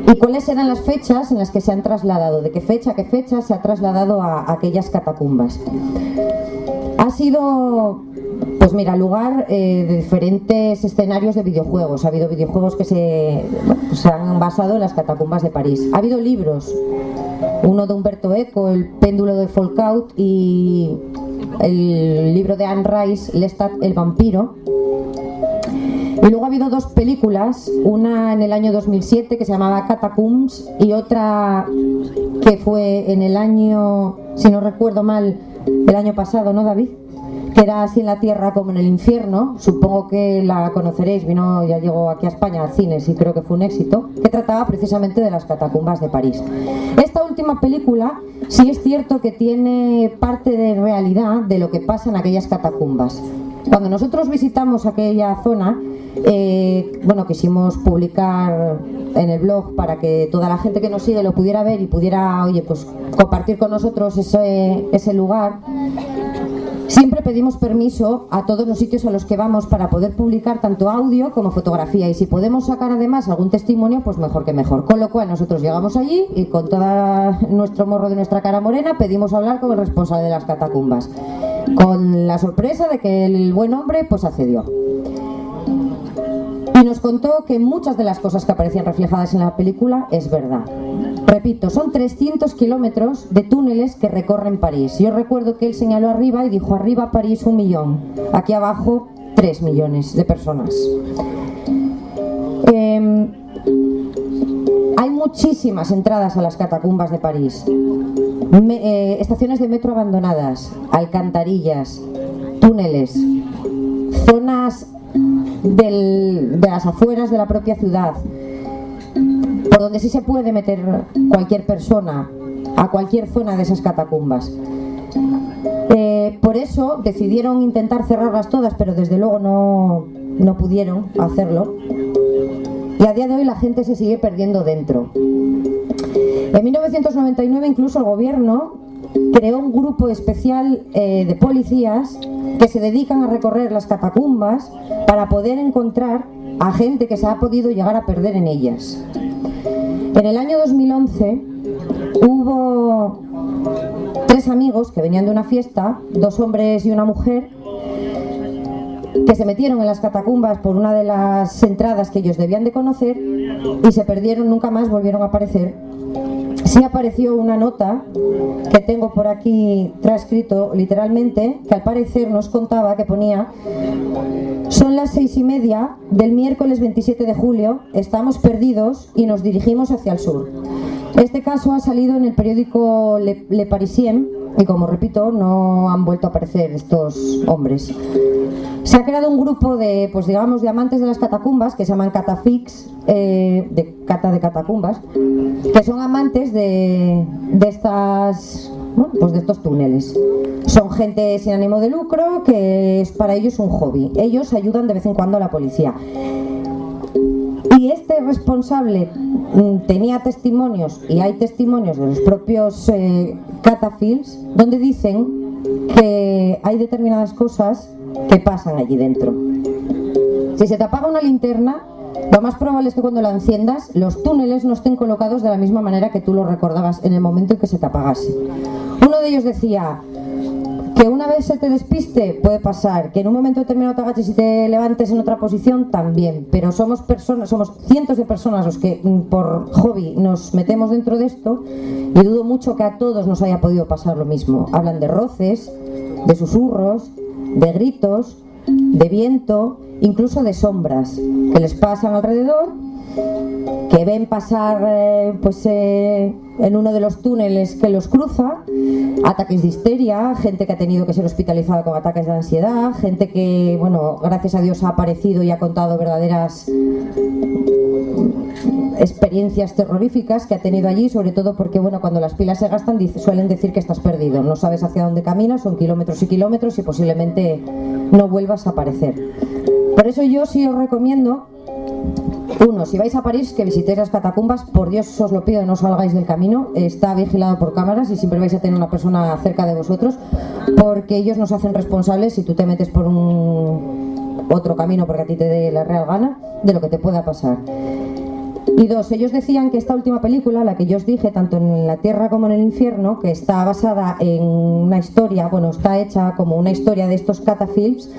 y cuáles eran las fechas en las que se han trasladado, de qué fecha a qué fecha se ha trasladado a aquellas catacumbas. Ha sido, pues mira, lugar de diferentes escenarios de videojuegos. Ha habido videojuegos que se han basado en las catacumbas de París. Ha habido libros, uno de Umberto Eco, El péndulo de Foucault, y el libro de Anne Rice, Lestat el vampiro. Y luego ha habido 2 películas, una en el año 2007 que se llamaba Catacombs y otra que fue en el año, si no recuerdo mal, el año pasado, ¿no, David? Que era Así en la tierra como en el infierno. Supongo que la conoceréis, ya llegó aquí a España al cine, sí, creo que fue un éxito, que trataba precisamente de las catacumbas de París. Esta última película sí es cierto que tiene parte de realidad de lo que pasa en aquellas catacumbas. Cuando nosotros visitamos aquella zona, quisimos publicar en el blog para que toda la gente que nos sigue lo pudiera ver y pudiera, compartir con nosotros ese lugar. Siempre pedimos permiso a todos los sitios a los que vamos para poder publicar tanto audio como fotografía, y si podemos sacar además algún testimonio, pues mejor que mejor. Con lo cual nosotros llegamos allí y con todo nuestro morro de nuestra cara morena pedimos hablar con el responsable de las catacumbas, con la sorpresa de que el buen hombre pues accedió. Y nos contó que muchas de las cosas que aparecían reflejadas en la película es verdad. Repito, son 300 kilómetros de túneles que recorren París. Yo recuerdo que él señaló arriba y dijo: arriba París 1 millón, aquí abajo 3 millones de personas. Hay muchísimas entradas a las catacumbas de París. Estaciones de metro abandonadas, alcantarillas, túneles, zonas de las afueras de la propia ciudad, por donde sí se puede meter cualquier persona a cualquier zona de esas catacumbas. Por eso decidieron intentar cerrarlas todas, pero desde luego no pudieron hacerlo, y a día de hoy la gente se sigue perdiendo dentro. En 1999 incluso el gobierno creó un grupo especial de policías que se dedican a recorrer las catacumbas para poder encontrar a gente que se ha podido llegar a perder en ellas. En el año 2011 hubo 3 amigos que venían de una fiesta, 2 hombres y una mujer, que se metieron en las catacumbas por una de las entradas que ellos debían de conocer y se perdieron, nunca más volvieron a aparecer. Sí apareció una nota que tengo por aquí transcrito literalmente, que al parecer nos contaba, que ponía: son las 6:30 del miércoles 27 de julio, estamos perdidos y nos dirigimos hacia el sur. Este caso ha salido en el periódico Le Parisien y, como repito, no han vuelto a aparecer estos hombres. Se ha creado un grupo de, de amantes de las catacumbas que se llaman Catafix, de catacumbas, que son amantes de estos túneles. Son gente sin ánimo de lucro, que es para ellos un hobby. Ellos ayudan de vez en cuando a la policía. Y este responsable tenía testimonios, y hay testimonios de los propios catafilms, donde dicen que hay determinadas cosas que pasan allí dentro. Si se te apaga una linterna, lo más probable es que cuando la enciendas los túneles no estén colocados de la misma manera que tú lo recordabas en el momento en que se te apagase. Uno de ellos decía que una vez se te despiste puede pasar, que en un momento determinado te agaches y te levantes en otra posición también, pero somos cientos de personas los que por hobby nos metemos dentro de esto, y dudo mucho que a todos nos haya podido pasar lo mismo. Hablan de roces, de susurros, de gritos, de viento, incluso de sombras que les pasan alrededor, que ven pasar en uno de los túneles que los cruza, ataques de histeria, gente que ha tenido que ser hospitalizada con ataques de ansiedad, gente que, bueno, gracias a Dios ha aparecido y ha contado verdaderas experiencias terroríficas que ha tenido allí, sobre todo porque, bueno, cuando las pilas se gastan suelen decir que estás perdido, no sabes hacia dónde caminas, son kilómetros y kilómetros y posiblemente no vuelvas a aparecer. Por eso yo sí os recomiendo, uno, si vais a París, que visitéis las catacumbas. Por Dios os lo pido, no salgáis del camino, está vigilado por cámaras y siempre vais a tener una persona cerca de vosotros, porque ellos nos hacen responsables si tú te metes por otro camino porque a ti te dé la real gana, de lo que te pueda pasar. Y dos, ellos decían que esta última película, la que yo os dije, tanto en la tierra como en el infierno, que está basada en una historia, bueno, está hecha como una historia de estos catafilms,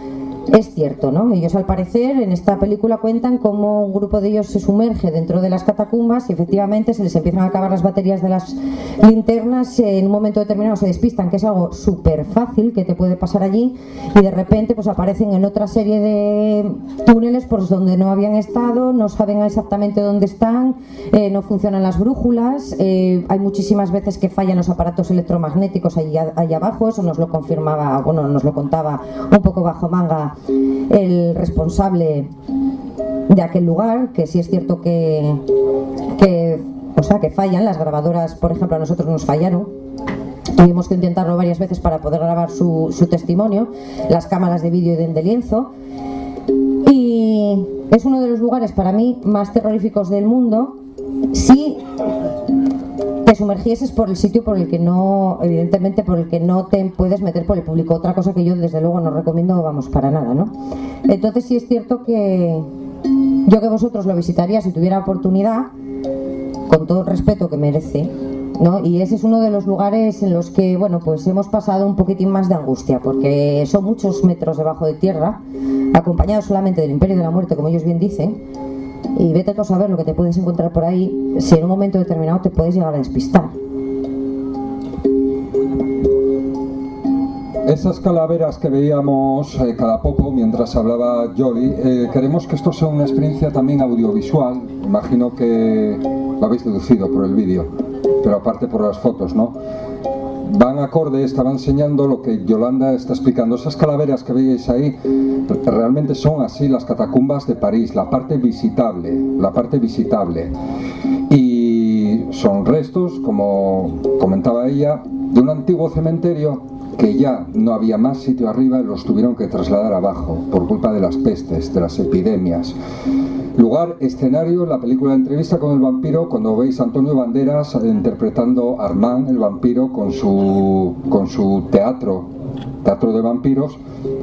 es cierto, ¿no? Ellos, al parecer, en esta película cuentan cómo un grupo de ellos se sumerge dentro de las catacumbas y efectivamente se les empiezan a acabar las baterías de las linternas, en un momento determinado se despistan, que es algo súper fácil que te puede pasar allí, y de repente pues aparecen en otra serie de túneles por donde no habían estado, no saben exactamente dónde están, no funcionan las brújulas, hay muchísimas veces que fallan los aparatos electromagnéticos allí abajo. Eso nos lo confirmaba, bueno, nos lo contaba un poco bajo manga el responsable de aquel lugar, que sí es cierto que fallan las grabadoras. Por ejemplo, a nosotros nos fallaron, tuvimos que intentarlo varias veces para poder grabar su testimonio, las cámaras de vídeo y de lienzo, y es uno de los lugares para mí más terroríficos del mundo si te sumergieses por el sitio por el que no, evidentemente por el que no te puedes meter por el público, otra cosa que yo desde luego no recomiendo, vamos, para nada, ¿no? Entonces sí es cierto que yo, que vosotros lo visitaría si tuviera oportunidad, con todo el respeto que merece, ¿no? Y ese es uno de los lugares en los que, bueno, pues hemos pasado un poquitín más de angustia, porque son muchos metros debajo de tierra, acompañados solamente del Imperio de la Muerte, como ellos bien dicen. Y vete tú a saber lo que te puedes encontrar por ahí, si en un momento determinado te puedes llegar a despistar. Esas calaveras que veíamos cada poco mientras hablaba Jolie, queremos que esto sea una experiencia también audiovisual. Imagino que lo habéis deducido por el vídeo, pero aparte por las fotos, ¿no? Van acorde, estaba enseñando lo que Yolanda está explicando. Esas calaveras que veis ahí realmente son así las catacumbas de París, la parte visitable. Y son restos, como comentaba ella, de un antiguo cementerio que ya no había más sitio arriba y los tuvieron que trasladar abajo por culpa de las pestes, de las epidemias. Lugar, escenario, la película Entrevista con el vampiro, cuando veis a Antonio Banderas interpretando a Armand, el vampiro, con su teatro de vampiros.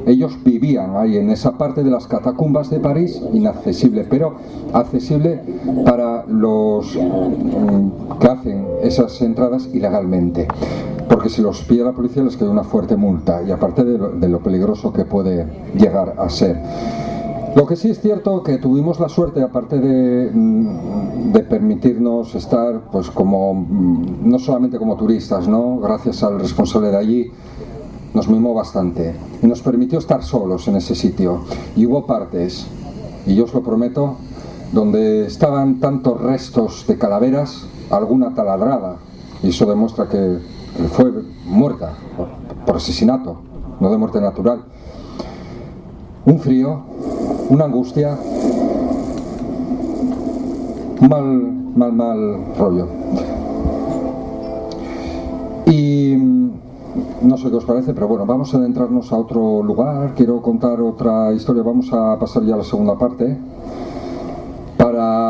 Ellos vivían ahí en esa parte de las catacumbas de París, inaccesible, pero accesible para los que hacen esas entradas ilegalmente, porque si los pilla la policía les cae una fuerte multa, y aparte de lo peligroso que puede llegar a ser. Lo que sí es cierto que tuvimos la suerte, aparte de permitirnos estar, pues como no solamente como turistas, ¿no? Gracias al responsable de allí, nos mimó bastante y nos permitió estar solos en ese sitio. Y hubo partes, y yo os lo prometo, donde estaban tantos restos de calaveras, alguna taladrada, y eso demuestra que fue muerta por asesinato, no de muerte natural. Un frío, una angustia, un mal rollo. Y no sé qué os parece, pero bueno, vamos a adentrarnos a otro lugar. Quiero contar otra historia. Vamos a pasar ya a la segunda parte para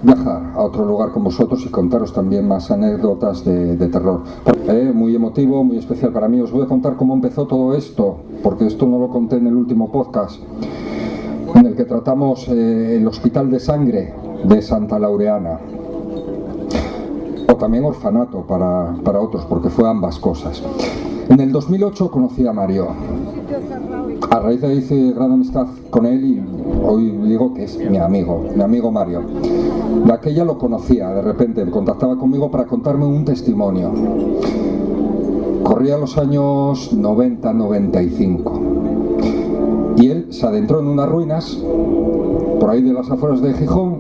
viajar a otro lugar con vosotros y contaros también más anécdotas de terror. Muy emotivo, muy especial para mí. Os voy a contar cómo empezó todo esto, porque esto no lo conté en el último podcast, en el que tratamos el Hospital de Sangre de Santa Laureana, o también orfanato para otros, porque fue ambas cosas. En el 2008 conocí a Mario. A raíz de ahí hice gran amistad con él y hoy digo que es mi amigo Mario. De aquella lo conocía, de repente me contactaba conmigo para contarme un testimonio. Corría los años 90-95 y él se adentró en unas ruinas por ahí de las afueras de Gijón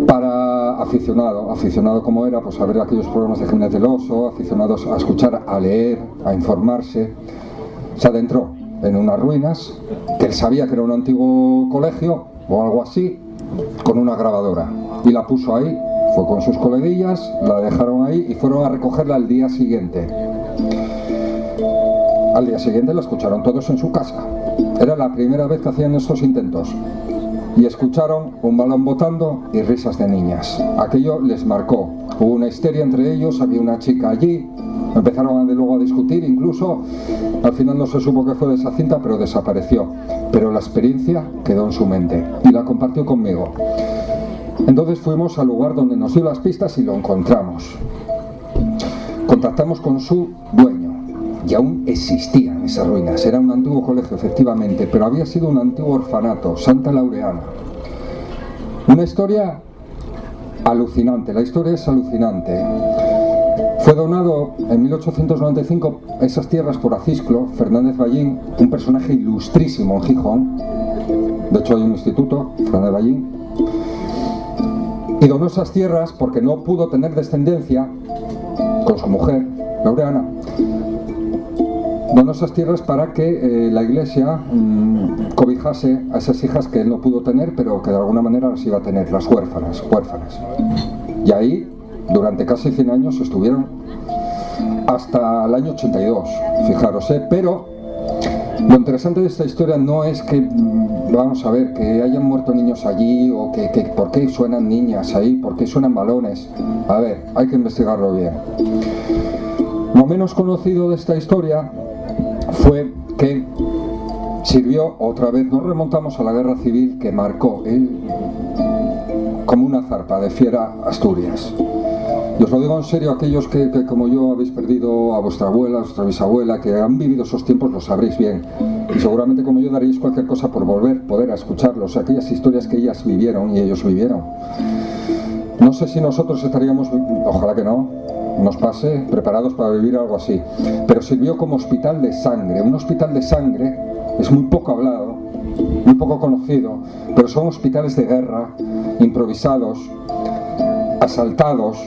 para aficionado como era, pues a ver aquellos programas de Jiménez del Oso, aficionados a escuchar, a leer, a informarse. Se adentró en unas ruinas que él sabía que era un antiguo colegio o algo así, con una grabadora, y la puso ahí. Fue con sus coleguillas, la dejaron ahí y fueron a recogerla al día siguiente. Al día siguiente la escucharon todos en su casa. Era la primera vez que hacían estos intentos. Y escucharon un balón botando y risas de niñas. Aquello les marcó. Hubo una histeria entre ellos, había una chica allí. Empezaron luego a discutir, incluso al final no se supo qué fue de esa cinta, pero desapareció. Pero la experiencia quedó en su mente y la compartió conmigo. Entonces fuimos al lugar donde nos dio las pistas y lo encontramos. Contactamos con su dueño y aún existían esas ruinas. Era un antiguo colegio, efectivamente, pero había sido un antiguo orfanato, Santa Laureana. Una historia alucinante, la historia es alucinante. Fue donado en 1895 esas tierras por Acisclo Fernández Ballín, un personaje ilustrísimo en Gijón. De hecho hay un instituto, Fernández Ballín. Y donó esas tierras porque no pudo tener descendencia con su mujer, Laureana. Donó esas tierras para que la iglesia cobijase a esas hijas que él no pudo tener, pero que de alguna manera las iba a tener, las huérfanas. Y ahí, durante casi 100 años, estuvieron hasta el año 82, fijaros, pero lo interesante de esta historia no es que, vamos a ver, que hayan muerto niños allí o que por qué suenan niñas ahí, por qué suenan balones. A ver, hay que investigarlo bien. Lo menos conocido de esta historia fue que sirvió, otra vez nos remontamos a la guerra civil que marcó como una zarpa de fiera Asturias. Y os lo digo en serio, aquellos que como yo habéis perdido a vuestra abuela, a vuestra bisabuela, que han vivido esos tiempos, lo sabréis bien. Y seguramente como yo daréis cualquier cosa por poder a escucharlos, aquellas historias que ellas vivieron y ellos vivieron. No sé si nosotros estaríamos, ojalá que no, nos pase, preparados para vivir algo así. Pero sirvió como hospital de sangre. Un hospital de sangre es muy poco hablado, muy poco conocido, pero son hospitales de guerra, improvisados, asaltados,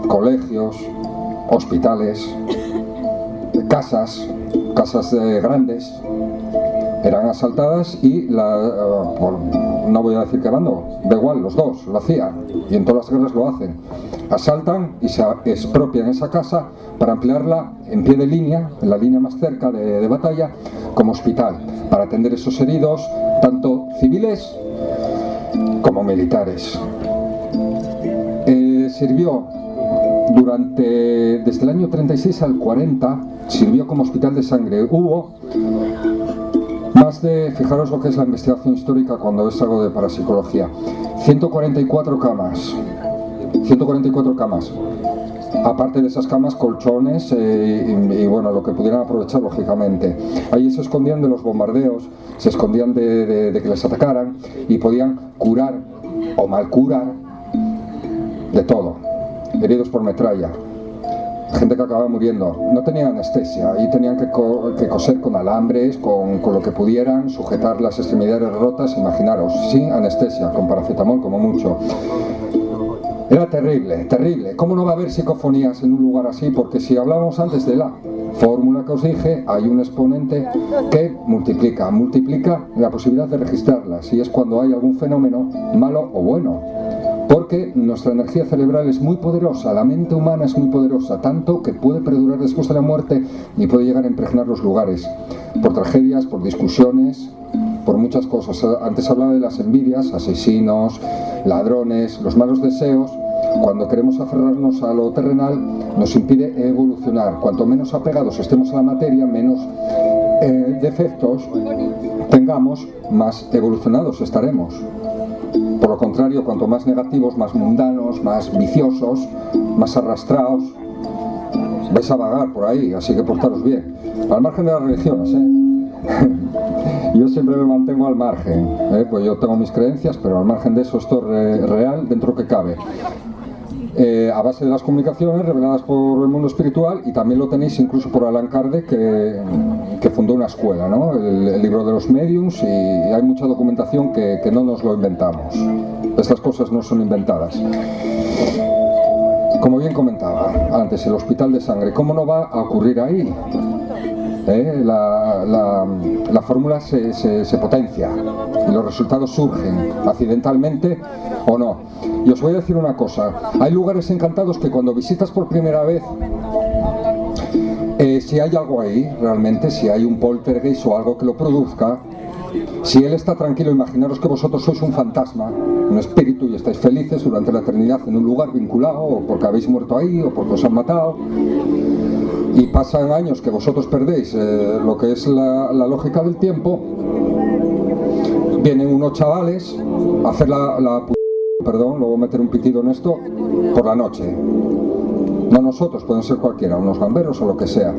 colegios, hospitales, casas grandes, eran asaltadas y no voy a decir qué bando, da igual, los dos lo hacían y en todas las guerras lo hacen. Asaltan y se expropian esa casa para emplearla en pie de línea, en la línea más cerca de batalla, como hospital, para atender esos heridos, tanto civiles como militares. Sirvió desde el año 36 al 40, sirvió como hospital de sangre. Hubo más de, fijaros lo que es la investigación histórica cuando es algo de parapsicología, 144 camas. 144 camas. Aparte de esas camas, colchones y bueno, lo que pudieran aprovechar lógicamente. Ahí se escondían de los bombardeos, se escondían de que les atacaran y podían curar o mal curar de todo. Heridos por metralla, gente que acababa muriendo. No tenían anestesia, ahí tenían que coser con alambres, con lo que pudieran, sujetar las extremidades rotas, imaginaros, sin anestesia, con paracetamol como mucho. Era terrible, terrible. ¿Cómo no va a haber psicofonías en un lugar así? Porque si hablamos antes de la fórmula que os dije, hay un exponente que multiplica la posibilidad de registrarlas, y es cuando hay algún fenómeno malo o bueno. Porque nuestra energía cerebral es muy poderosa, la mente humana es muy poderosa, tanto que puede perdurar después de la muerte y puede llegar a impregnar los lugares, por tragedias, por discusiones, por muchas cosas. Antes hablaba de las envidias, asesinos, ladrones, los malos deseos. Cuando queremos aferrarnos a lo terrenal, nos impide evolucionar. Cuanto menos apegados estemos a la materia, menos defectos tengamos, más evolucionados estaremos. Por lo contrario, cuanto más negativos, más mundanos, más viciosos, más arrastrados, vais a vagar por ahí, así que portaros bien. Al margen de las religiones, Yo siempre me mantengo al margen, pues yo tengo mis creencias, pero al margen de eso esto es real dentro que cabe. A base de las comunicaciones reveladas por el mundo espiritual, y también lo tenéis incluso por Allan Kardec, que fundó una escuela, ¿no? El libro de los mediums, y hay mucha documentación que no nos lo inventamos. Estas cosas no son inventadas. Como bien comentaba antes, el hospital de sangre, ¿cómo no va a ocurrir ahí? La fórmula se potencia y los resultados surgen accidentalmente o no. Y os voy a decir una cosa, hay lugares encantados que cuando visitas por primera vez, si hay algo ahí realmente, si hay un poltergeist o algo que lo produzca, si él está tranquilo, imaginaros que vosotros sois un fantasma, un espíritu, y estáis felices durante la eternidad en un lugar vinculado, o porque habéis muerto ahí, o porque os han matado, y pasan años que vosotros perdéis lo que es la lógica del tiempo. Vienen unos chavales a hacer luego meter un pitido en esto, por la noche. No nosotros, pueden ser cualquiera, unos gamberos o lo que sea.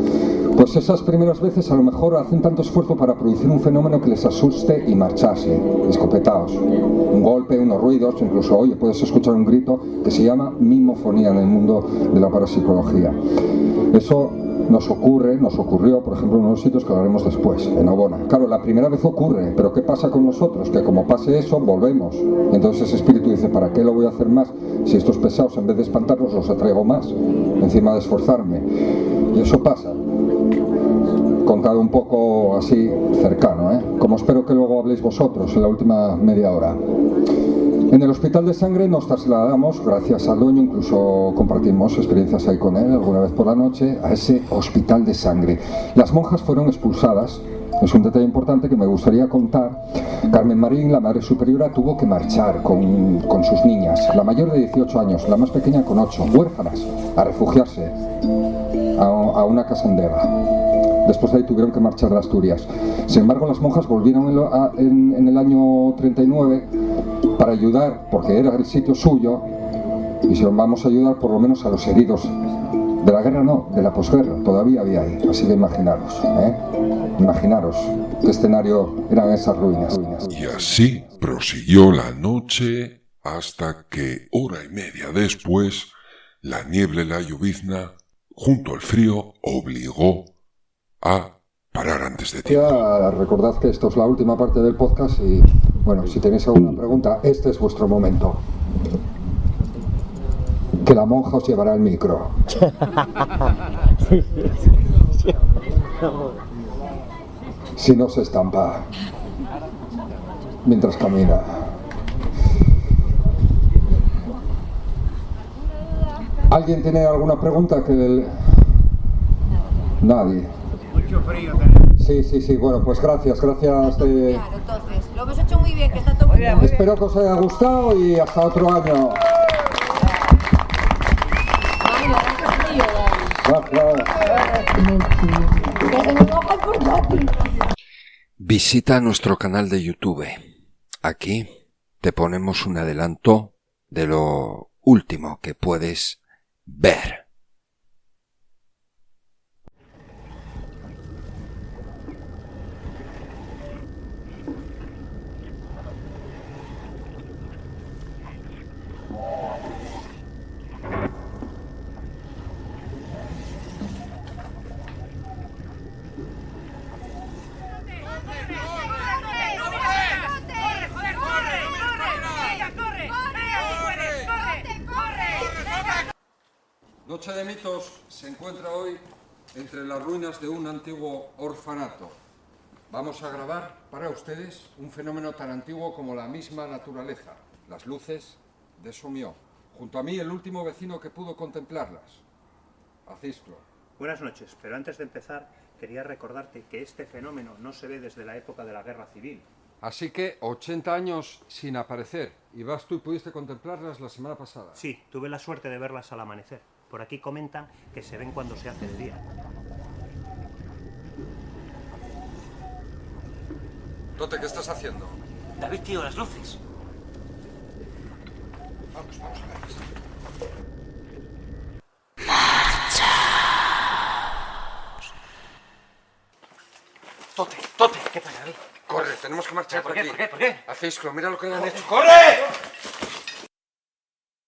Pues esas primeras veces a lo mejor hacen tanto esfuerzo para producir un fenómeno que les asuste y marcharse, escopetados. Un golpe, unos ruidos, incluso, oye, puedes escuchar un grito que se llama mimofonía en el mundo de la parapsicología. Eso nos ocurrió, por ejemplo, en unos sitios que hablaremos después, en Obona. Claro, la primera vez ocurre, pero ¿qué pasa con nosotros? Que como pase eso, volvemos. Y entonces ese espíritu dice, ¿para qué lo voy a hacer más? Si estos pesados, en vez de espantarlos, los atraigo más, encima de esforzarme. Y eso pasa. Contado un poco así, cercano, Como espero que luego habléis vosotros en la última media hora. En el hospital de sangre nos trasladamos, gracias al dueño, incluso compartimos experiencias ahí con él alguna vez por la noche, a ese hospital de sangre. Las monjas fueron expulsadas, es un detalle importante que me gustaría contar. Carmen Marín, la madre superiora, tuvo que marchar con sus niñas, la mayor de 18 años, la más pequeña con 8, huérfanas, a refugiarse a una casa en Deva. Después de ahí tuvieron que marchar de Asturias. Sin embargo, las monjas volvieron en el año 39 para ayudar, porque era el sitio suyo, y dijeron, vamos a ayudar por lo menos a los heridos de la guerra, no, de la posguerra, todavía había ahí. Así que imaginaros qué escenario eran esas ruinas. Y así prosiguió la noche hasta que, hora y media después, la niebla y la llovizna, junto al frío, obligó a parar antes de tiempo. Recordad que esto es la última parte del podcast y, bueno, si tenéis alguna pregunta, este es vuestro momento. Que la monja os llevará el micro. Si no se estampa mientras camina. ¿Alguien tiene alguna pregunta? Nadie. Mucho frío tenemos. Sí, bueno, pues gracias. Claro, entonces, lo hemos hecho muy bien, que está todo muy bien. Espero que os haya gustado y hasta otro año. Visita nuestro canal de YouTube. Aquí te ponemos un adelanto de lo último que puedes ver. Noche de Mitos se encuentra hoy entre las ruinas de un antiguo orfanato. Vamos a grabar para ustedes un fenómeno tan antiguo como la misma naturaleza, las luces de Somió. Junto a mí el último vecino que pudo contemplarlas, Acisclo. Buenas noches, pero antes de empezar quería recordarte que este fenómeno no se ve desde la época de la Guerra Civil, Así que 80 años sin aparecer. Y vas tú y pudiste contemplarlas la semana pasada. Sí, tuve la suerte de verlas al amanecer. Por aquí comentan que se ven cuando se hace de día. Tote, ¿qué estás haciendo? David, tío, las luces. Vamos a ver esto. Tote, ¿qué pasa, David? Corre, tenemos que marchar ¿Por de qué? aquí. ¿Por qué? Hacéislo, mira lo que le han hecho. ¡Corre!